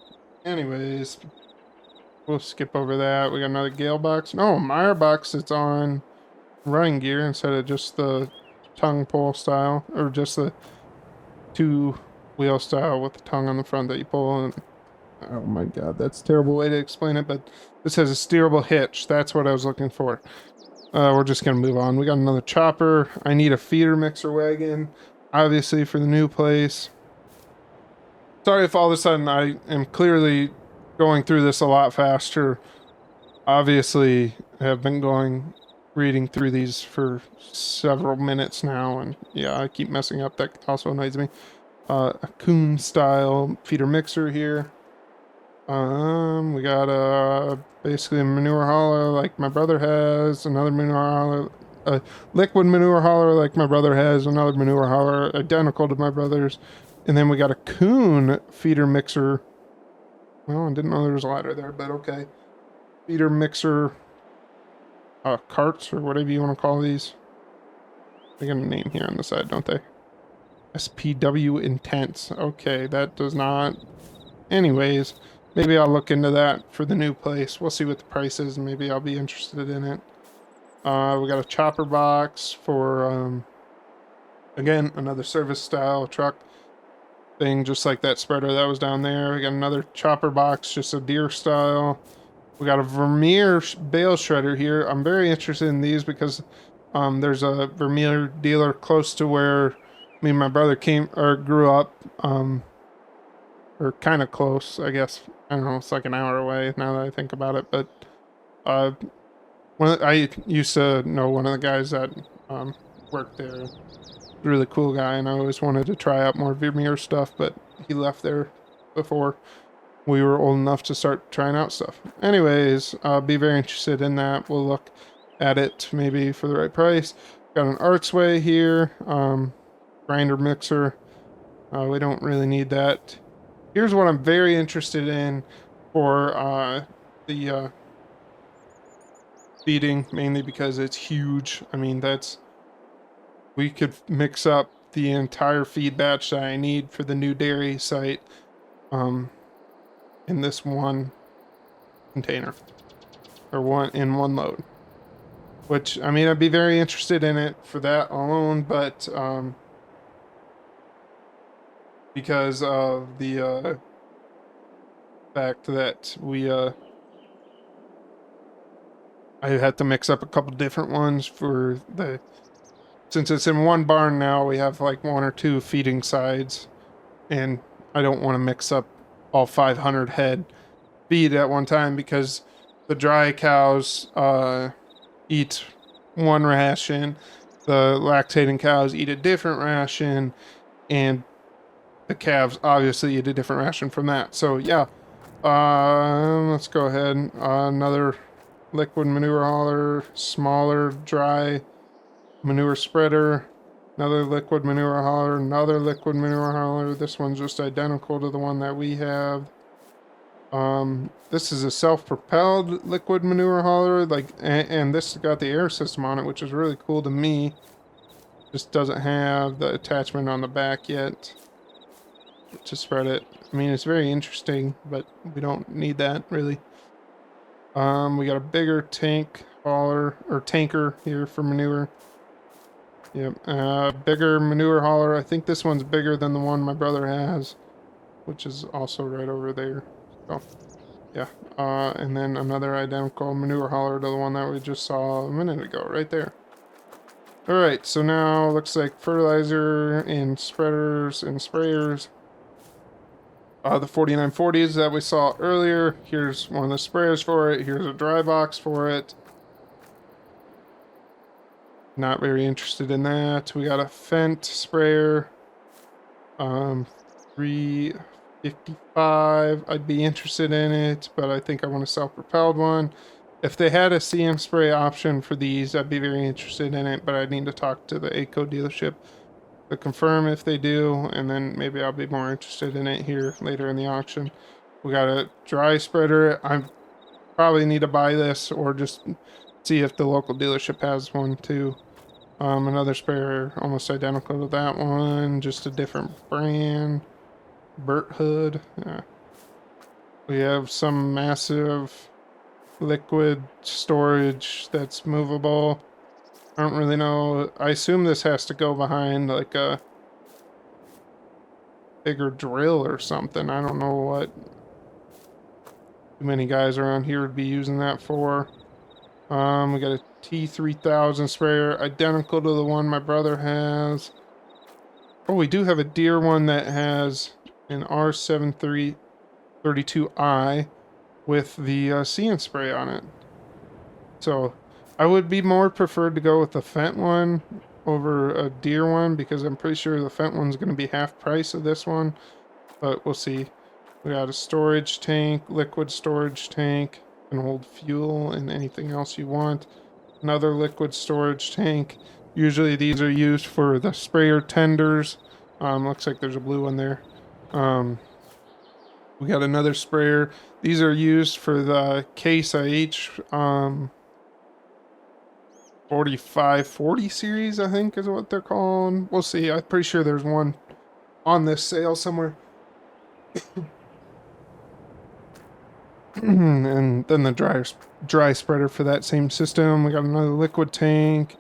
anyways, we'll skip over that. We got another Gale box. No, Meyer box. It's on running gear instead of just the tongue pull style, or just the two wheel style with the tongue on the front that you pull. And oh my god, that's a terrible way to explain it, but this has a steerable hitch. That's what I was looking for. We're just gonna move on. We got another chopper. I need a feeder mixer wagon, obviously, for the new place. Sorry if all of a sudden I am clearly going through this a lot faster. Obviously, I have been reading through these for several minutes now, and yeah, I keep messing up. That also annoys me. A Coon style feeder mixer here. We got basically a manure hauler like my brother has, another manure hauler, a liquid manure hauler like my brother has, another manure hauler identical to my brother's, and then we got a Coon feeder mixer. Well, I didn't know there was a ladder there, but okay. Feeder mixer carts, or whatever you want to call these. They got a name here on the side, don't they? SPW Intense. Okay, that does not. Anyways, maybe I'll look into that for the new place. We'll see what the price is, and maybe I'll be interested in it. We got a chopper box for, again, another service style truck thing, just like that spreader that was down there. We got another chopper box, just a deer style. We got a Vermeer bale shredder here. I'm very interested in these because there's a Vermeer dealer close to where me and my brother grew up, or kind of close, I guess. I don't know, it's like an hour away now that I think about it, but I used to know one of the guys that worked there. Really cool guy, and I always wanted to try out more Vermeer stuff, but he left there before we were old enough to start trying out stuff. Anyways, I'll be very interested in that. We'll look at it maybe for the right price. Got an Artsway here, grinder mixer. We don't really need that. Here's what I'm very interested in for the feeding, mainly because it's huge. I mean, we could mix up the entire feed batch that I need for the new dairy site in this one container, or in one load. Which, I mean, I'd be very interested in it for that alone, but because of the fact that I had to mix up a couple different ones for since it's in one barn now, we have like one or two feeding sides, and I don't want to mix up all 500 head feed at one time, because the dry cows eat one ration, the lactating cows eat a different ration, and the calves obviously eat a different ration from that. So yeah, let's go ahead. Another liquid manure hauler, smaller dry manure spreader, another liquid manure hauler, another liquid manure hauler. This one's just identical to the one that we have. This is a self-propelled liquid manure hauler, and this got the air system on it, which is really cool to me. Just doesn't have the attachment on the back yet to spread it. I mean, it's very interesting, but we don't need that really. We got a bigger tank hauler, or tanker here for manure. Yep, bigger manure hauler. I think this one's bigger than the one my brother has, which is also right over there. So, yeah. And then another identical manure hauler to the one that we just saw a minute ago, right there. Alright, so now looks like fertilizer and spreaders and sprayers. The 4940s that we saw earlier. Here's one of the sprayers for it. Here's a dry box for it. Not very interested in that. We got a Fendt sprayer. 3 $55. I'd be interested in it, but I think I want a self-propelled one. If they had a CM spray option for these, I'd be very interested in it, but I need to talk to the ACO dealership to confirm if they do, and then maybe I'll be more interested in it here later in the auction. We got a dry spreader. I probably need to buy this or just see if the local dealership has one too. Another sprayer almost identical to that one, just a different brand. Burt Hood. We have some massive liquid storage that's movable. I don't really know. I assume this has to go behind like a bigger drill or something. I don't know what too many guys around here would be using that for. We got a T3000 sprayer, identical to the one my brother has. Oh, we do have a Deere one that has an R7332i with the See and Spray on it. So I would be more preferred to go with the Fendt one over a Deere one because I'm pretty sure the Fendt one's going to be half price of this one, but we'll see. We got a storage tank, liquid storage tank, can hold fuel and anything else you want. Another liquid storage tank. Usually these are used for the sprayer tenders. Looks like there's a blue one there. We got another sprayer. These are used for the Case IH 4540 series, I think is what they're called. We'll see. I'm pretty sure there's one on this sale somewhere. And then the dry spreader for that same system. We got another liquid tank.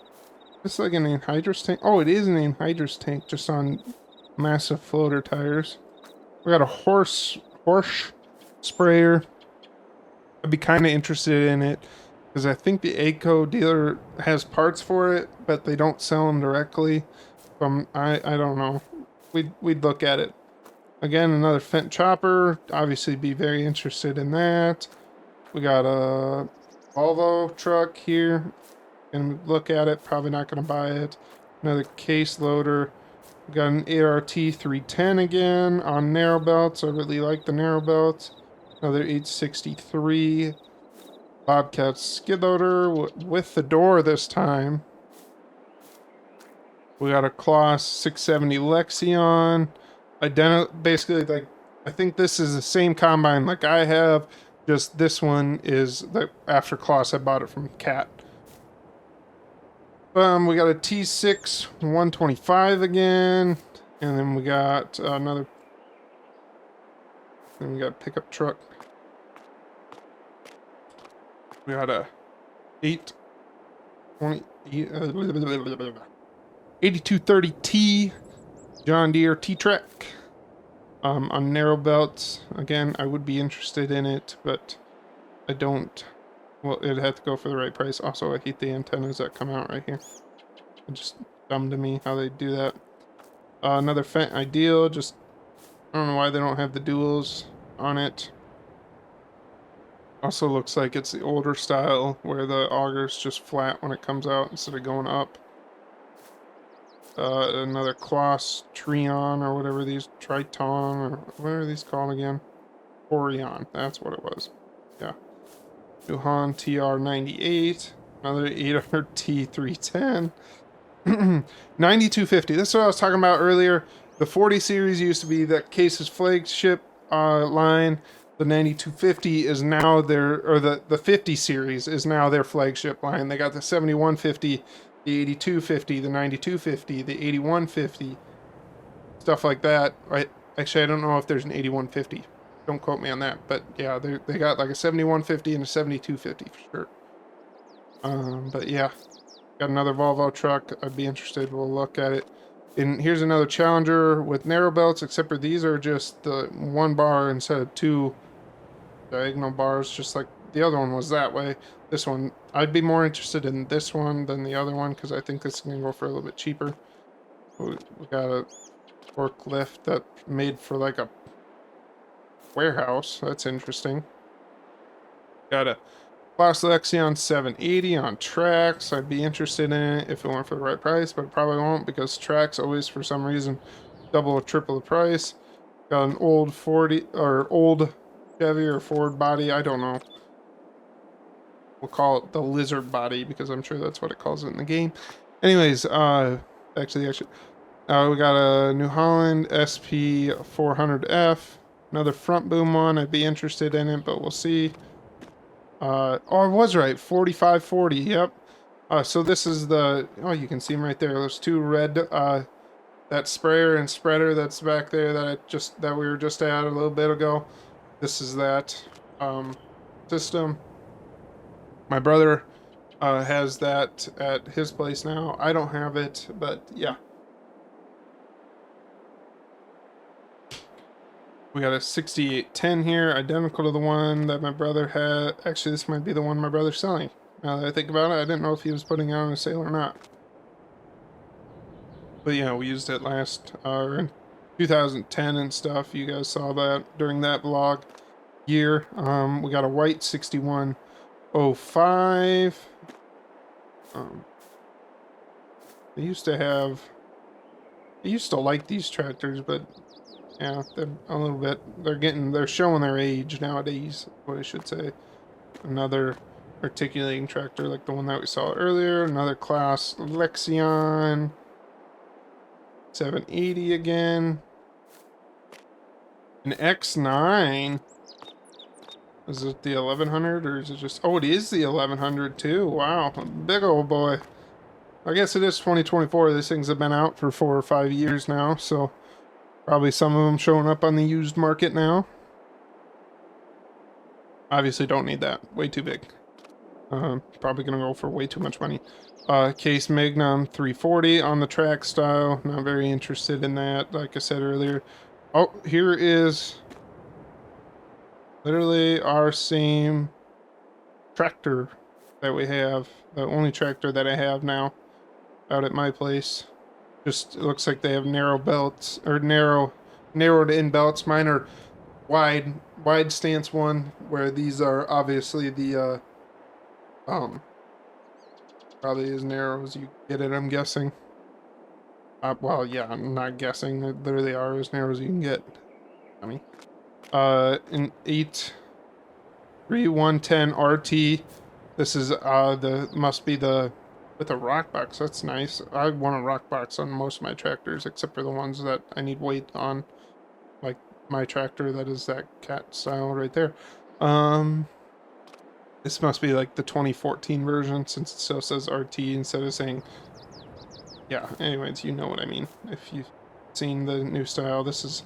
It's like an anhydrous tank. Oh, it is an anhydrous tank, just on massive floater tires. We got a horse sprayer. I'd be kind of interested in it because I think the ACO dealer has parts for it, but they don't sell them directly. I don't know. We'd look at it. Again, another Fendt chopper. Obviously, be very interested in that. We got a Volvo truck here. Gonna look at it. Probably not gonna buy it. Another case loader. We got an ART 310 again on narrow belts. I really like the narrow belts. Another 863 Bobcat skid loader with the door this time. We got a Kloss 670 Lexion. Basically, like, I think this is the same combine like I have, just this one is the after Kloss. I bought it from Cat. We got a T6 125 again, and then we got another. Then we got a pickup truck. We got a 8230T John Deere T-Track on narrow belts. Again, I would be interested in it, but I don't. Well, it'd have to go for the right price. Also, I hate the antennas that come out right here. It's just dumb to me how they do that. Another Fendt Ideal. Just, I don't know why they don't have the duals on it. Also looks like it's the older style where the auger's just flat when it comes out instead of going up. Another Kloss Trion or whatever these, Triton or what are these called again? Orion, that's what it was. Yeah. Duhan TR98, another 800T 310. 9250, this is what I was talking about earlier. The 40 series used to be that Case's flagship line. The 9250 is now the 50 series is now their flagship line. They got the 7150, the 8250, the 9250, the 8150, stuff like that. Actually, I don't know if there's an 8150. Don't quote me on that, but yeah, they got like a 7150 and a 7250 for sure. But yeah, got another Volvo truck. I'd be interested. We'll look at it. And here's another Challenger with narrow belts, except for these are just the one bar instead of two diagonal bars, just like the other one was that way. This one, I'd be more interested in this one than the other one because I think this is going to go for a little bit cheaper. We got a forklift that's made for like a warehouse. That's interesting. Got a Kloss Lexion 780 on tracks. I'd be interested in it if it weren't for the right price, but probably won't because tracks always, for some reason, double or triple the price. Got an old 40 or old Chevy or Ford body. I don't know. We'll call it the lizard body because I'm sure that's what it calls it in the game. Anyways, actually, we got a New Holland SP 400F, another front boom one. I'd be interested in it, but we'll see. Oh, I was right. 4540. Yep. So this is the. Oh, you can see them right there. Those two red. That sprayer and spreader that's back there that we were just at a little bit ago. This is that system. My brother has that at his place now. I don't have it, but yeah. We got a 6810 here, identical to the one that my brother had. Actually, this might be the one my brother's selling. Now that I think about it, I didn't know if he was putting it on a sale or not. But yeah, we used it last, in 2010 and stuff. You guys saw that during that vlog year. We got a white 6105. They used to have, I used to like these tractors, but yeah, they're a little bit, they're showing their age nowadays, what I should say. Another articulating tractor like the one that we saw earlier, another class Lexion 780 again. An X9. Is it the 1100 or is it just, oh, it is the 1100 too. Wow, a big old boy. I guess it is 2024. These things have been out for 4 or 5 years now, so probably some of them showing up on the used market now. Obviously don't need that. Way too big. Probably gonna go for way too much money. Case Magnum 340 on the track style. Not very interested in that, like I said earlier. Oh, here is literally our same tractor that we have. The only tractor that I have now out at my place. Just, it looks like they have narrow belts, or narrowed in belts. Mine are wide stance one, where these are obviously the, probably as narrow as you get it, I'm guessing. Well, yeah, I'm not guessing. They literally are as narrow as you can get. I mean, an 83110 RT. This is, must be the, with a rock box. That's nice. I want a rock box on most of my tractors, except for the ones that I need weight on. Like my tractor, that is that cat style right there. This must be like the 2014 version, since it still says RT instead of saying, yeah, anyways, you know what I mean. If you've seen the new style, this is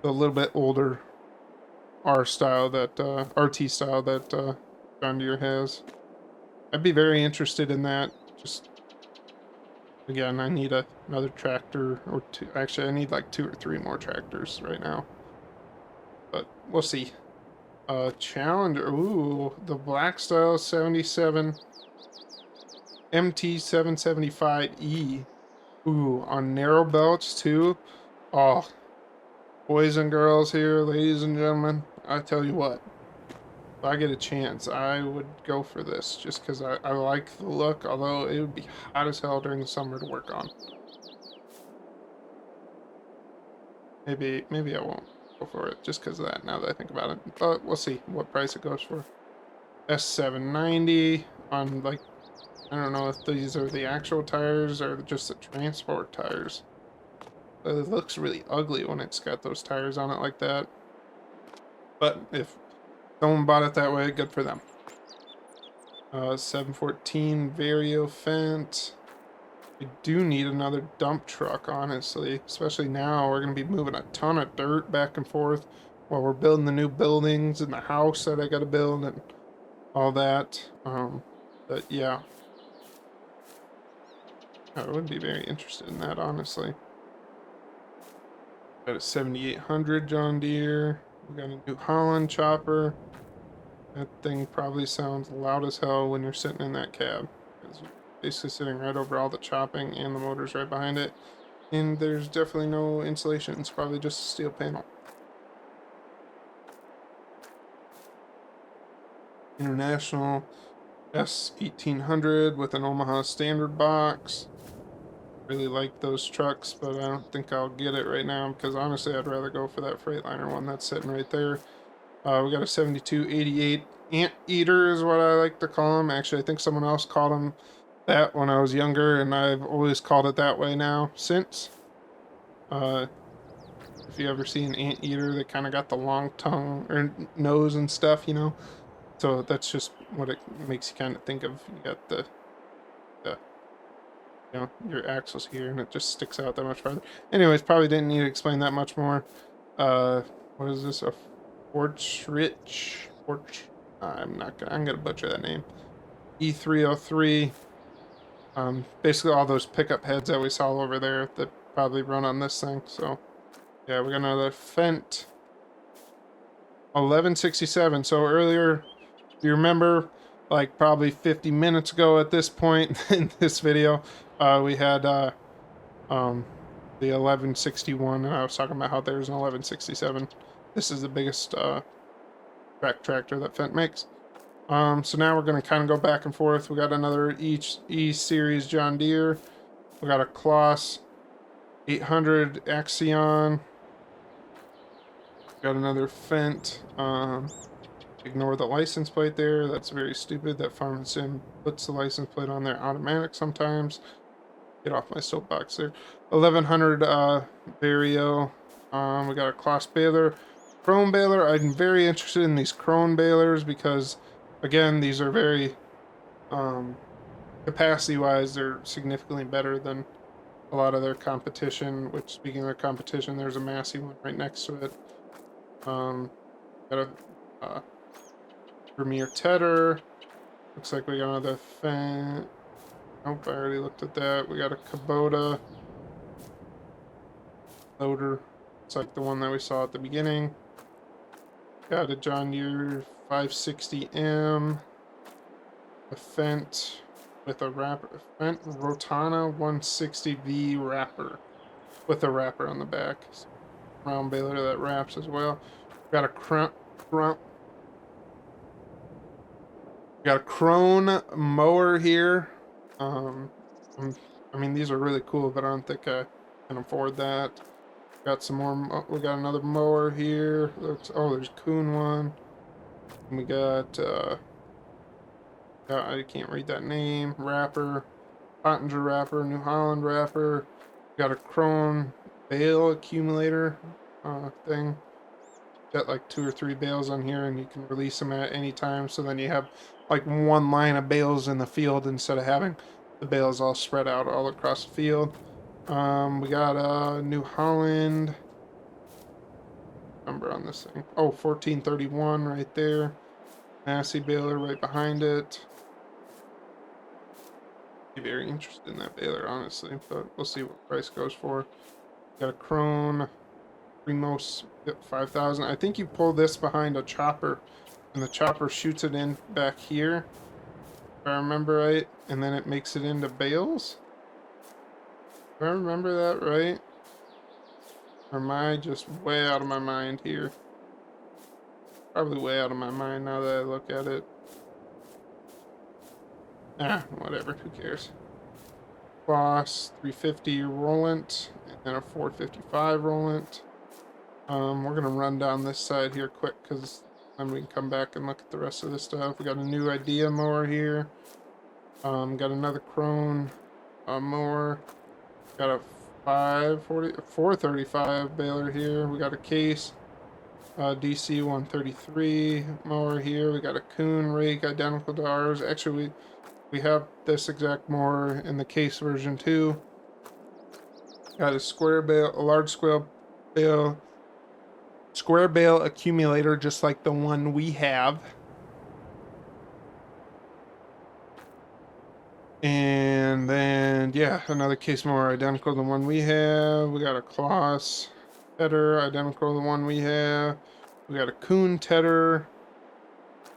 the little bit older R style that, RT style that, John Deere has. I'd be very interested in that. Just, again, I need another tractor or two. Actually, I need like 2 or 3 more tractors right now. But we'll see. Challenger. Ooh, the black style 77 MT 775E. Ooh, on narrow belts too. Oh, boys and girls here, ladies and gentlemen, I tell you what. If I get a chance, I would go for this just because I like the look, although it would be hot as hell during the summer to work on. Maybe I won't go for it just because of that now that I think about it. But we'll see what price it goes for. S790 on, like, I don't know if these are the actual tires or just the transport tires. It looks really ugly when it's got those tires on it like that. But if someone bought it that way, good for them. 714 Vario Fendt. We do need another dump truck, honestly. Especially now, we're going to be moving a ton of dirt back and forth while we're building the new buildings and the house that I got to build and all that. But yeah. I would be very interested in that, honestly. Got a 7800 John Deere. We got a New Holland chopper. That thing probably sounds loud as hell when you're sitting in that cab. Because you're basically sitting right over all the chopping and the motor's right behind it. And there's definitely no insulation. It's probably just a steel panel. International S1800 with an Omaha standard box. Really like those trucks, but I don't think I'll get it right now because honestly, I'd rather go for that Freightliner one that's sitting right there. We got a 7288 Anteater is what I like to call them. Actually, I think someone else called them that when I was younger, and I've always called it that way now since. Uh, if you ever see an Anteater, they kind of got the long tongue or nose and stuff, you know. So that's just what it makes you kind of think of. You got the your axles here, and it just sticks out that much farther. Anyways, probably didn't need to explain that much more. Uh, what is this? A Fortrich? I'm gonna butcher that name. E303. Basically all those pickup heads that we saw over there that probably run on this thing. So yeah, we got another Fent 1167. So earlier, you remember, like probably 50 minutes ago at this point in this video, we had the 1161, and I was talking about how there's an 1167. This is the biggest track tractor that Fent makes. So now we're going to kind of go back and forth. We got another E-Series John Deere. We got a Kloss 800 Axion. Got another Fent. Ignore the license plate there. That's very stupid. That Farm and Sim puts the license plate on there automatic sometimes. Get off my soapbox there. 1100 Vario. We got a Kloss baler. Chrome baler. I'm very interested in these chrome balers because, again, these are very, capacity-wise, they're significantly better than a lot of their competition, which, speaking of their competition, there's a Massey one right next to it. Got a Premier Tedder. Looks like we got another Fent. Nope, I already looked at that. We got a Kubota loader. It's like the one that we saw at the beginning. Got a John Deere 560M. A Fent with a wrapper. Fent Rotana 160V wrapper with a wrapper on the back. Round baler that wraps as well. Got a Krone mower here. I mean, these are really cool, but I don't think I can afford that. Got some more. We got another mower here. Oh, there's Kuhn one. And we got. I can't read that name. Wrapper, Pottinger wrapper, New Holland wrapper. Got a Krone bale accumulator thing. Got like 2 or 3 bales on here, and you can release them at any time. So then you have like one line of bales in the field instead of having the bales all spread out all across the field. We got a New Holland number on this thing. Oh, 1431 right there. Massey baler right behind it. Be very interested in that baler, honestly, but we'll see what price goes for. Got a Krone Primos 5000. I think you pull this behind a chopper, and the chopper shoots it in back here, if I remember right, and then it makes it into bales. Do I remember that right? Or am I just way out of my mind here? Probably way out of my mind now that I look at it. Whatever, who cares? Boss 350 Rollant, and then a 455 Rollant. We're gonna run down this side here quick because then we can come back and look at the rest of this stuff. We got a new Idea mower here. Got another Krone mower. Got a 435 baler here. We got a Case DC 133 mower here. We got a Kuhn rake identical to ours. Actually, we have this exact mower in the Case version too. Got a large square bale accumulator, just like the one we have. And then, yeah, another Case mower identical to the one we have. We got a Kloss tedder identical to the one we have. We got a Kuhn tedder.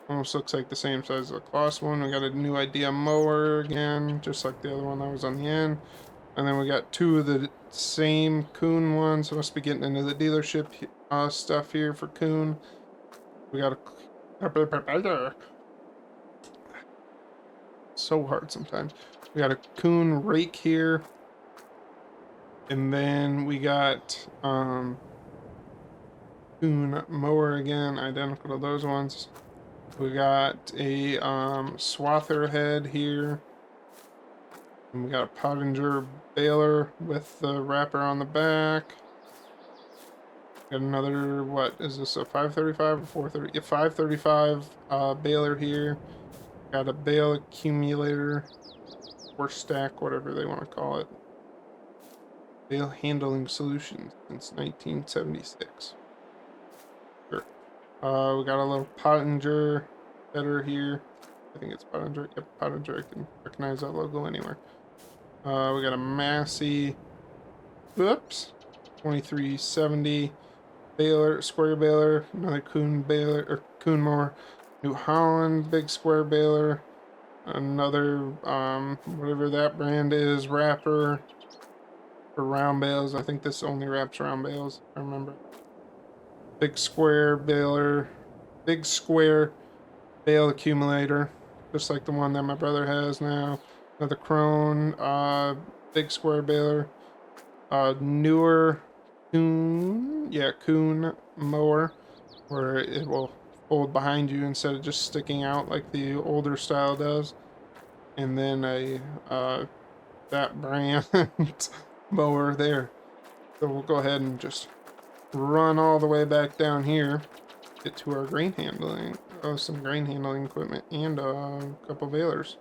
Almost looks like the same size as the Kloss one. We got a new Idea mower again, just like the other one that was on the end. And then we got 2 of the same Kuhn ones. Must be getting into the dealership stuff here for Kuhn. We got a... So hard sometimes. We got a Kuhn rake here. And then we got Coon mower again, identical to those ones. We got a swather head here. And we got a Pottinger baler with the wrapper on the back. Got another, what is this, a 535 or 430? Yeah, 535 baler here. Got a bale accumulator or stack, whatever they want to call it. Bale handling solutions since 1976. Sure. We got a little Pottinger header here. I think it's Pottinger. Yep, Pottinger. I can recognize that logo anywhere. We got a Massey. Whoops. 2370 baler, square baler. Another Kuhn baler or Kuhn mower. New Holland big square baler. Another whatever that brand is, wrapper for round bales. I think this only wraps round bales, if I remember. Big square baler, big square bale accumulator, just like the one that my brother has now. Another Crone, big square baler, newer Kuhn mower, where it will fold behind you instead of just sticking out like the older style does. And then a that brand mower there. So we'll go ahead and just run all the way back down here, get to our grain handling, some grain handling equipment, and a couple balers.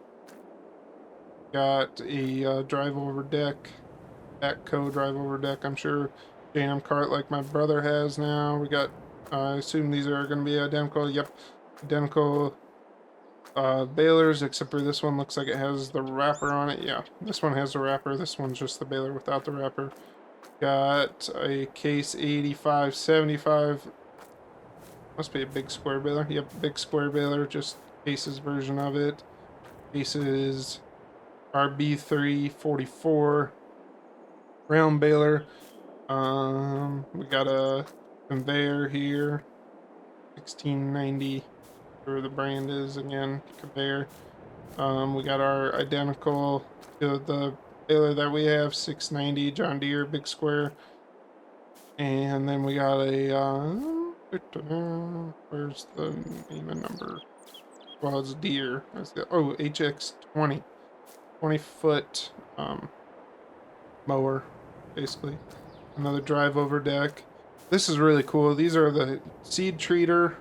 Got a drive over deck, backhoe drive over deck. I'm sure jam cart like my brother has now. We got, I assume these are going to be identical. Yep, identical balers, except for this one looks like it has the wrapper on it. Yeah, this one has the wrapper. This one's just the baler without the wrapper. Got a case 8575. Must be a big square baler. Yep, big square baler, just Case's version of it. Case's RB344 round baler. We got a conveyor here, 1690, whatever the brand is again, conveyor. We got our identical to the baler that we have, 690 John Deere big square. And then we got a where's the name and number? Well, it's Deere. Oh, HX20, 20-foot mower, basically. Another drive over deck. This is really cool. These are the seed treater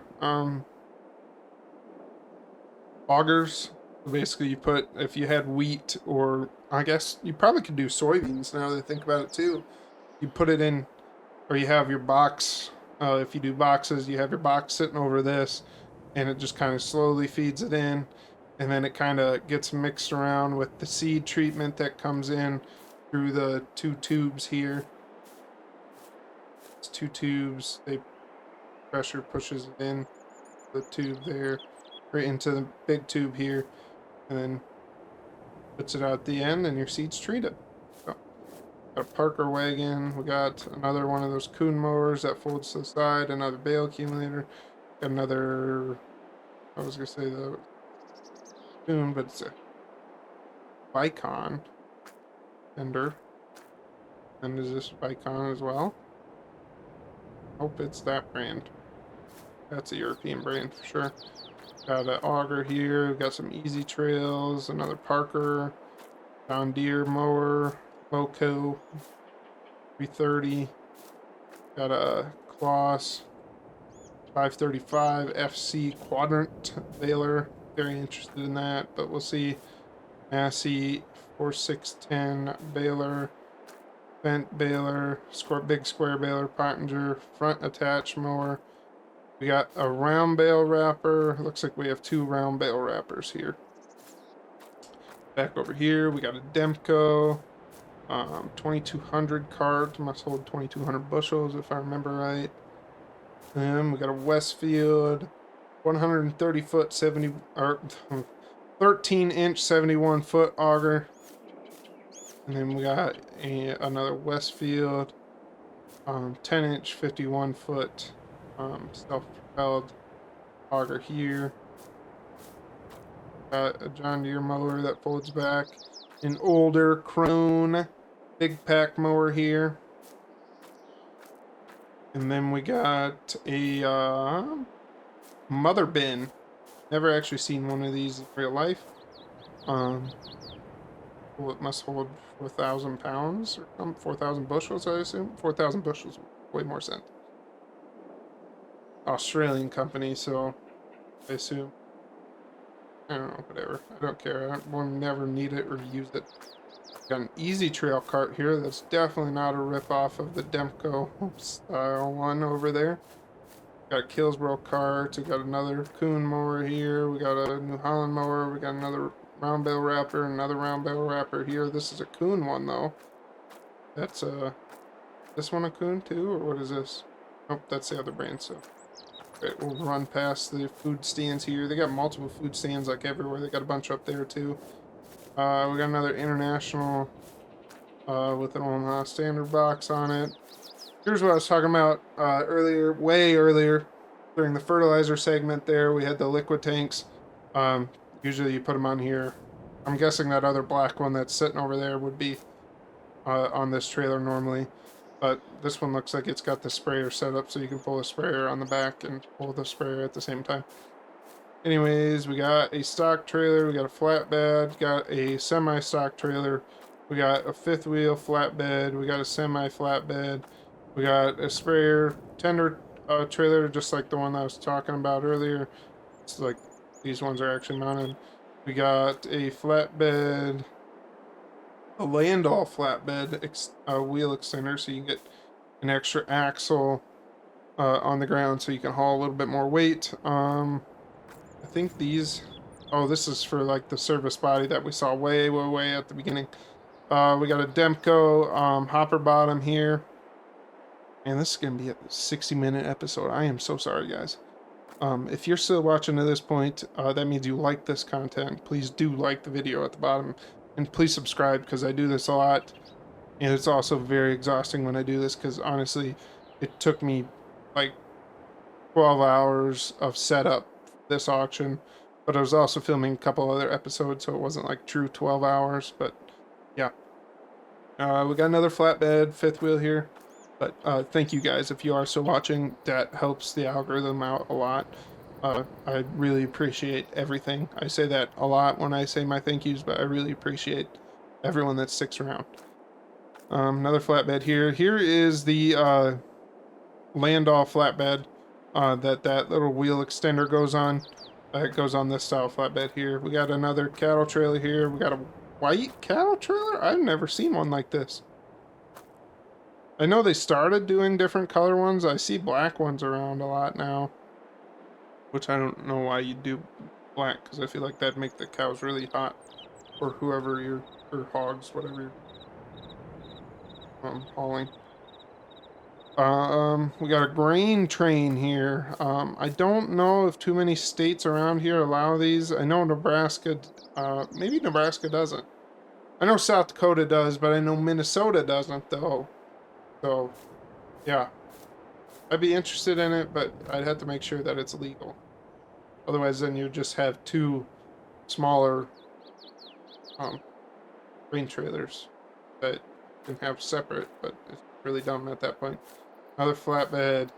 augers. Basically, you put, if you had wheat, or I guess you probably could do soybeans now that I think about it too. You put it in, or you have your box. If you do boxes, you have your box sitting over this, and it just kind of slowly feeds it in, and then it kind of gets mixed around with the seed treatment that comes in through the two tubes here. It's two tubes. They pressure pushes it in the tube there, right into the big tube here, and then puts it out at the end, and your seed's treated. So, got a Parker wagon. We got another one of those Kuhn mowers that folds to the side. Another bale accumulator. Got another. I was gonna say the Kuhn, but it's a Vicon fender. And is this Vicon as well? Hope it's that brand. That's a European brand for sure. Got an auger here. We've got some Easy Trails. Another Parker. John Deere mower. Loco 330. Got a Kloss 535 FC quadrant baler. Very interested in that, but we'll see. Massey 4610 baler. Bent baler. Big square baler. Pottinger front attached mower. We got a round bale wrapper. Looks like we have two round bale wrappers here. Back over here, we got a Demco 2200 cart. Must hold 2200 bushels if I remember right. And we got a Westfield 130 foot 70 or 13 inch 71 foot auger. And then we got another Westfield 10 inch 51 foot self-propelled auger here. Got a John Deere mower that folds back. An older Crone big pack mower here. And then we got a mother bin. Never actually seen one of these in real life. Well, it must hold 4,000 pounds or 4,000 bushels, I assume. 4,000 bushels way more sense. Australian company, so I assume. I don't know, whatever. I don't care. I will never need it or use it. Got an easy trail cart here. That's definitely not a rip-off of the Demco style one over there. Got a Killsborough cart. We got another Coon mower here. We got a New Holland mower. We got another round bale wrapper. Another round bale wrapper here. This is a Coon one though. That's this one a Coon too, or what is this? Oh, that's the other brand. So, okay, we'll run past the food stands here. They got multiple food stands like everywhere. They got a bunch up there too. We got another International with an standard box on it. Here's what I was talking about earlier, way earlier, during the fertilizer segment there. We had the liquid tanks. Usually you put them on here. I'm guessing that other black one that's sitting over there would be on this trailer normally. But this one looks like it's got the sprayer set up so you can pull the sprayer on the back and pull the sprayer at the same time. Anyways, we got a stock trailer, we got a flatbed, got a semi-stock trailer, we got a fifth wheel flatbed, we got a semi-flatbed, we got a sprayer tender trailer, just like the one I was talking about earlier. It's like these ones are actually mounted. We got a flatbed, a Landau flatbed wheel extender, so you can get an extra axle on the ground so you can haul a little bit more weight. I think these, oh, this is for like the service body that we saw way at the beginning. We got a Demco hopper bottom here. And this is going to be a 60-minute episode. I am so sorry, guys. If you're still watching to this point, that means you like this content. Please do like the video at the bottom. And please subscribe, because I do this a lot. And it's also very exhausting when I do this, because honestly, it took me like 12 hours of setup this auction, but I was also filming a couple other episodes, so it wasn't like true 12 hours, but yeah. We got another flatbed fifth wheel here, but thank you guys if you are still watching. That helps the algorithm out a lot. I really appreciate everything. I say that a lot when I say my thank yous, but I really appreciate everyone that sticks around. Another flatbed here. Here is the Landau flatbed that little wheel extender goes on. It goes on this style flatbed here. We got another cattle trailer here. We got a white cattle trailer? I've never seen one like this. I know they started doing different color ones. I see black ones around a lot now, which I don't know why you do black, because I feel like that'd make the cows really hot, or whoever you're, or hogs, whatever you're hauling. We got a grain train here. I don't know if too many states around here allow these. I know Nebraska, maybe Nebraska doesn't. I know South Dakota does, but I know Minnesota doesn't, though. So, yeah. I'd be interested in it, but I'd have to make sure that it's legal. Otherwise, then you just have two smaller, grain trailers that you can have separate, but it's really dumb at that point. Another flatbed.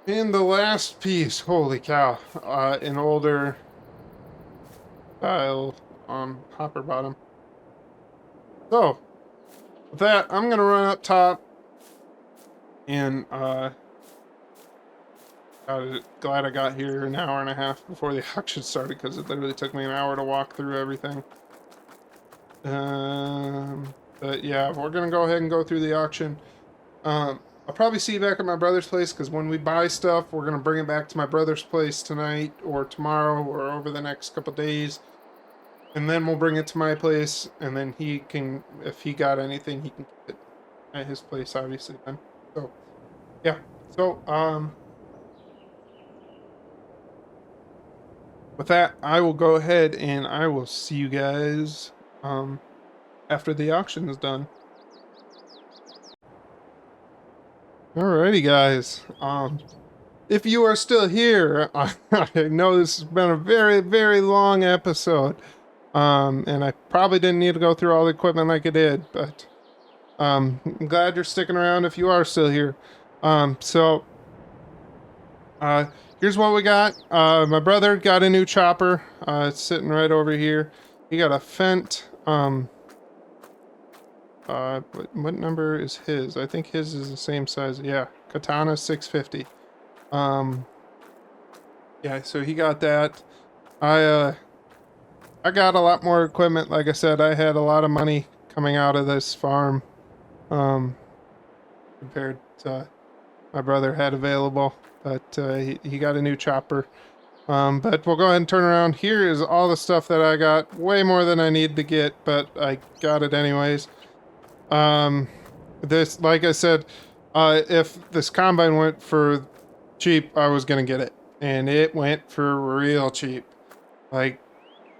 And the last piece, holy cow, an older style hopper bottom. So, with that, I'm going to run up top and glad I got here an hour and a half before the auction started, because it literally took me an hour to walk through everything. But yeah, we're going to go ahead and go through the auction. I'll probably see you back at my brother's place, because when we buy stuff, we're going to bring it back to my brother's place tonight or tomorrow or over the next couple days. And then we'll bring it to my place, and then he can, if he got anything, he can keep it at his place, obviously, then. So, yeah. So, with that, I will go ahead and I will see you guys, after the auction is done. Alrighty, guys. If you are still here, I know this has been a very long episode. And I probably didn't need to go through all the equipment like I did, but I'm glad you're sticking around if you are still here. So uh, here's what we got. My brother got a new chopper. It's sitting right over here. He got a Fent. What number is his? I think his is the same size. Yeah, Katana 650. Um, yeah, so he got that. I uh, I got a lot more equipment. Like I said, I had a lot of money coming out of this farm, um, compared to my brother had available. But he got a new chopper. But we'll go ahead and turn around. Here is all the stuff that I got. Way more than I need to get, but I got it anyways. Um, this, like I said, if this combine went for cheap, I was gonna get it, and it went for real cheap. Like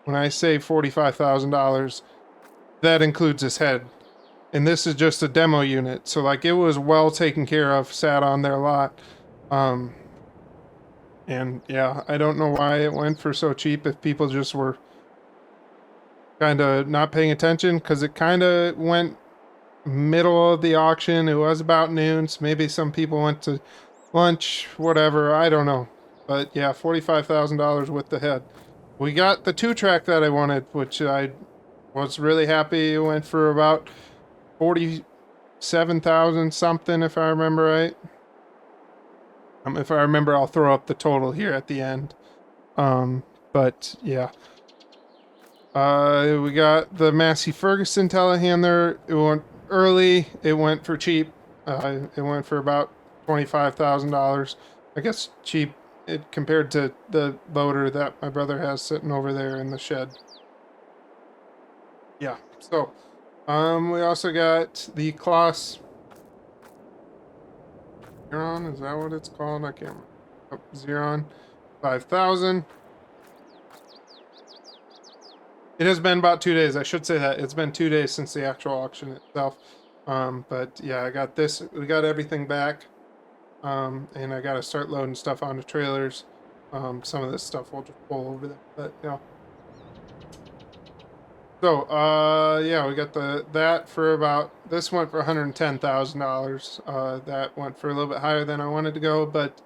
when I say $45,000, that includes his head, and this is just a demo unit. So like it was well taken care of, sat on their lot. Um, and yeah, I don't know why it went for so cheap if people just were kind of not paying attention, because it kind of went middle of the auction. It was about noon, so maybe some people went to lunch, whatever. I don't know. But yeah, $45,000 with the head. We got the 2-track that I wanted, which I was really happy. It went for about 47,000 something, if I remember right. If I remember, I'll throw up the total here at the end. But yeah. We got the Massey Ferguson telehandler. It went early. It went for cheap. It went for about $25,000. I guess cheap compared to the loader that my brother has sitting over there in the shed. Yeah. So, we also got the Kloss Xeron. Is that what it's called? I can't remember. Oh, Xeron 5000. It has been about 2 days. I should say that. It's been 2 days since the actual auction itself. But yeah, I got this. We got everything back. And I got to start loading stuff onto trailers. Some of this stuff we'll just pull over there. But yeah. So, yeah, we got that for about, this went for $110,000. That went for a little bit higher than I wanted to go, but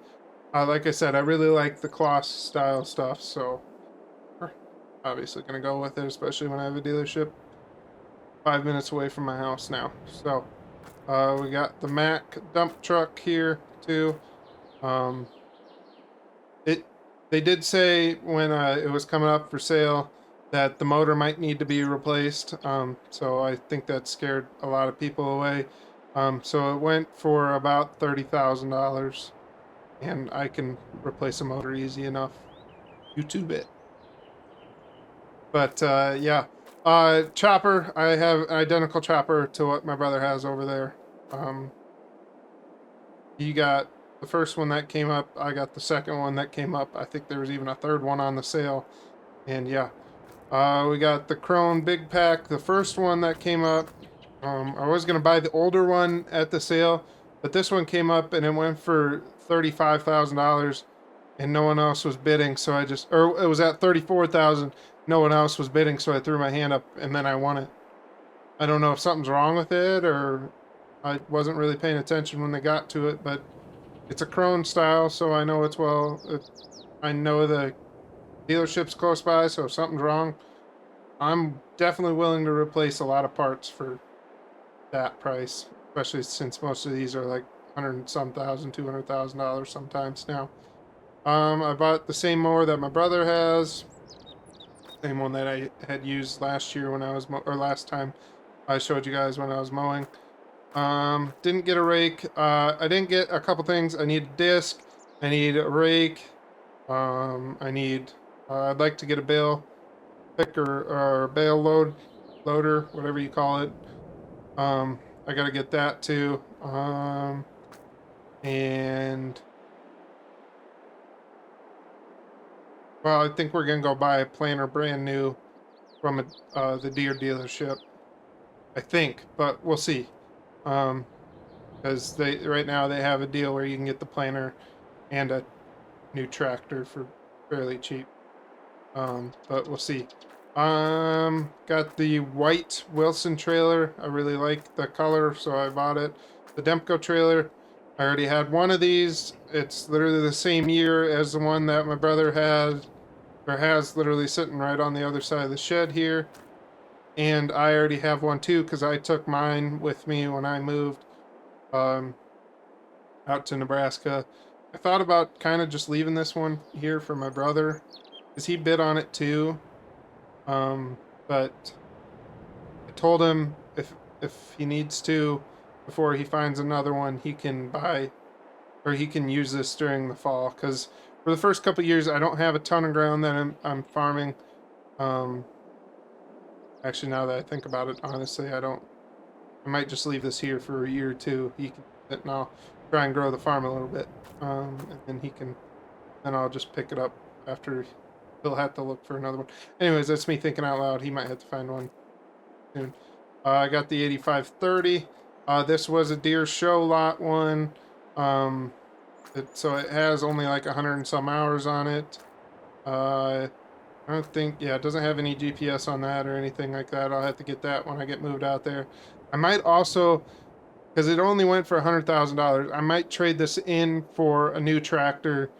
like I said, I really like the Kloss style stuff, so we're obviously gonna go with it, especially when I have a dealership 5 minutes away from my house now. So, we got the Mack dump truck here too. They did say when it was coming up for sale that the motor might need to be replaced. So I think that scared a lot of people away. So it went for about $30,000, and I can replace a motor easy enough. YouTube it. But yeah, chopper. I have an identical chopper to what my brother has over there. He got the first one that came up. I got the second one that came up. I think there was even a third one on the sale. And yeah, we got the Krone Big Pack, the first one that came up. I was going to buy the older one at the sale, but this one came up and it went for $35,000 and no one else was bidding. So or it was at 34,000. No one else was bidding. So I threw my hand up and then I won it. I don't know if something's wrong with it or I wasn't really paying attention when they got to it, but it's a Krone style. So I know I know the dealership's close by, so if something's wrong, I'm definitely willing to replace a lot of parts for that price, especially since most of these are like $100,000 $200,000 sometimes now. I bought the same mower that my brother has, same one that I had used last year when I was or last time I showed you guys when I was mowing. Didn't get a rake. I didn't get a couple things. I need a disc. I need a rake. I'd like to get a bale picker or bale loader, whatever you call it. I gotta get that too. And well, I think we're gonna go buy a planter brand new from the Deere dealership. I think, but we'll see. Because right now they have a deal where you can get the planter and a new tractor for fairly cheap. But we'll see. Got the white Wilson trailer. I really like the color, so I bought it. The Demco trailer, I already had one of these. It's literally the same year as the one that my brother had, or has, literally sitting right on the other side of the shed here. And I already have one too, because I took mine with me when I moved um, out to Nebraska. I thought about kind of just leaving this one here for my brother, because he bid on it too. But I told him if he needs to, before he finds another one, he can buy, or he can use this during the fall. Because for the first couple years, I don't have a ton of ground that I'm farming. Actually, now that I think about it, honestly, I don't. I might just leave this here for a year or two. He can use it, and I'll try and grow the farm a little bit. And then he can. Then I'll just pick it up after. He'll have to look for another one. Anyways, that's me thinking out loud. He might have to find one soon. I got the 8530. This was a deer show lot one. So it has only like 100 and some hours on it. I don't think, yeah, it doesn't have any GPS on that or anything like that. I'll have to get that when I get moved out there. I might also, because it only went for $100,000, I might trade this in for a new tractor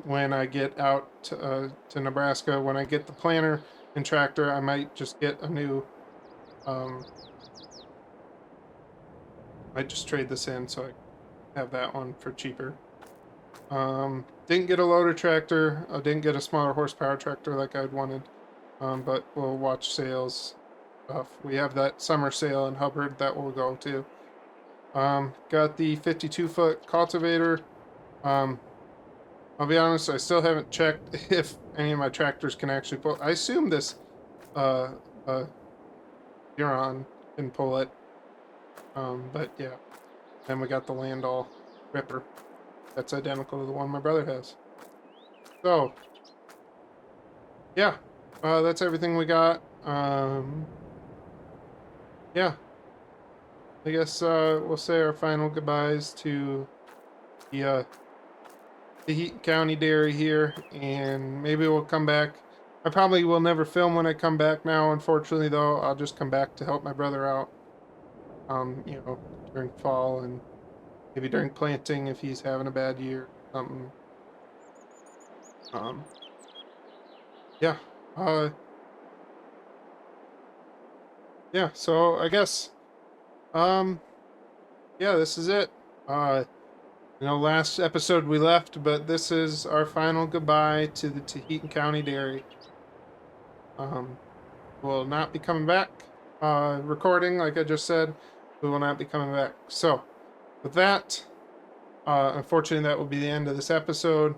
when I get out to Nebraska. When I get the planter and tractor, I might just get a new, might just trade this in so I have that one for cheaper. Didn't get a loader tractor. I didn't get a smaller horsepower tractor like I'd wanted. But we'll watch sales stuff. We have that summer sale in Hubbard that we'll go to. Got the 52-foot cultivator. I'll be honest, I still haven't checked if any of my tractors can actually pull. I assume this Huron can pull it. But yeah. Then we got the Landau Ripper. That's identical to the one my brother has. So, yeah. That's everything we got. Yeah. I guess we'll say our final goodbyes to the Taheton County Dairy here, and maybe we'll come back. I probably will never film when I come back now, unfortunately, though. I'll just come back to help my brother out, you know, during fall and maybe during planting if he's having a bad year or something. Yeah. Yeah, so I guess, yeah, this is it. Last episode we left, but this is our final goodbye to the Taheton County Dairy. We'll not be coming back, recording, like I just said. We will not be coming back. So, with that, unfortunately, that will be the end of this episode.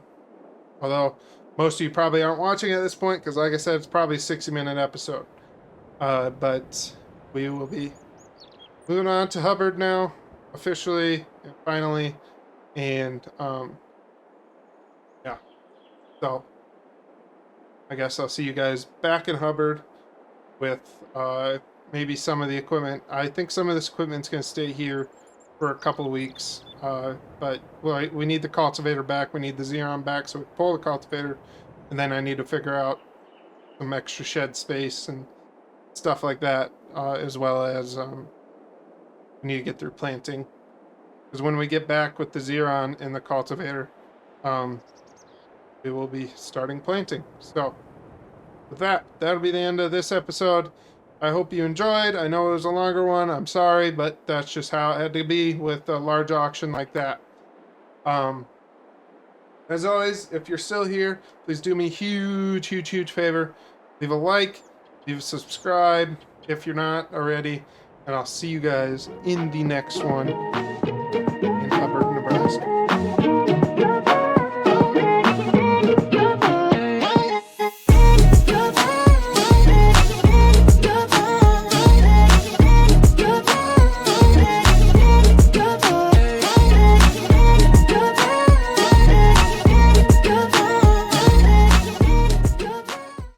Although, most of you probably aren't watching at this point, because like I said, it's probably a 60-minute episode. But we will be moving on to Hubbard now, officially and finally. And, yeah. So, I guess I'll see you guys back in Hubbard with, maybe some of the equipment. I think some of this equipment's going to stay here for a couple of weeks. But we need the cultivator back. We need the Xeron back so we can pull the cultivator. And then I need to figure out some extra shed space and stuff like that, as well as we need to get through planting. Because when we get back with the Xeron and the cultivator, we will be starting planting. So, with that, that'll be the end of this episode. I hope you enjoyed. I know it was a longer one. I'm sorry, but that's just how it had to be with a large auction like that. As always, if you're still here, please do me a huge, huge, huge favor. Leave a like, leave a subscribe if you're not already, and I'll see you guys in the next one in Hubbard, Nebraska.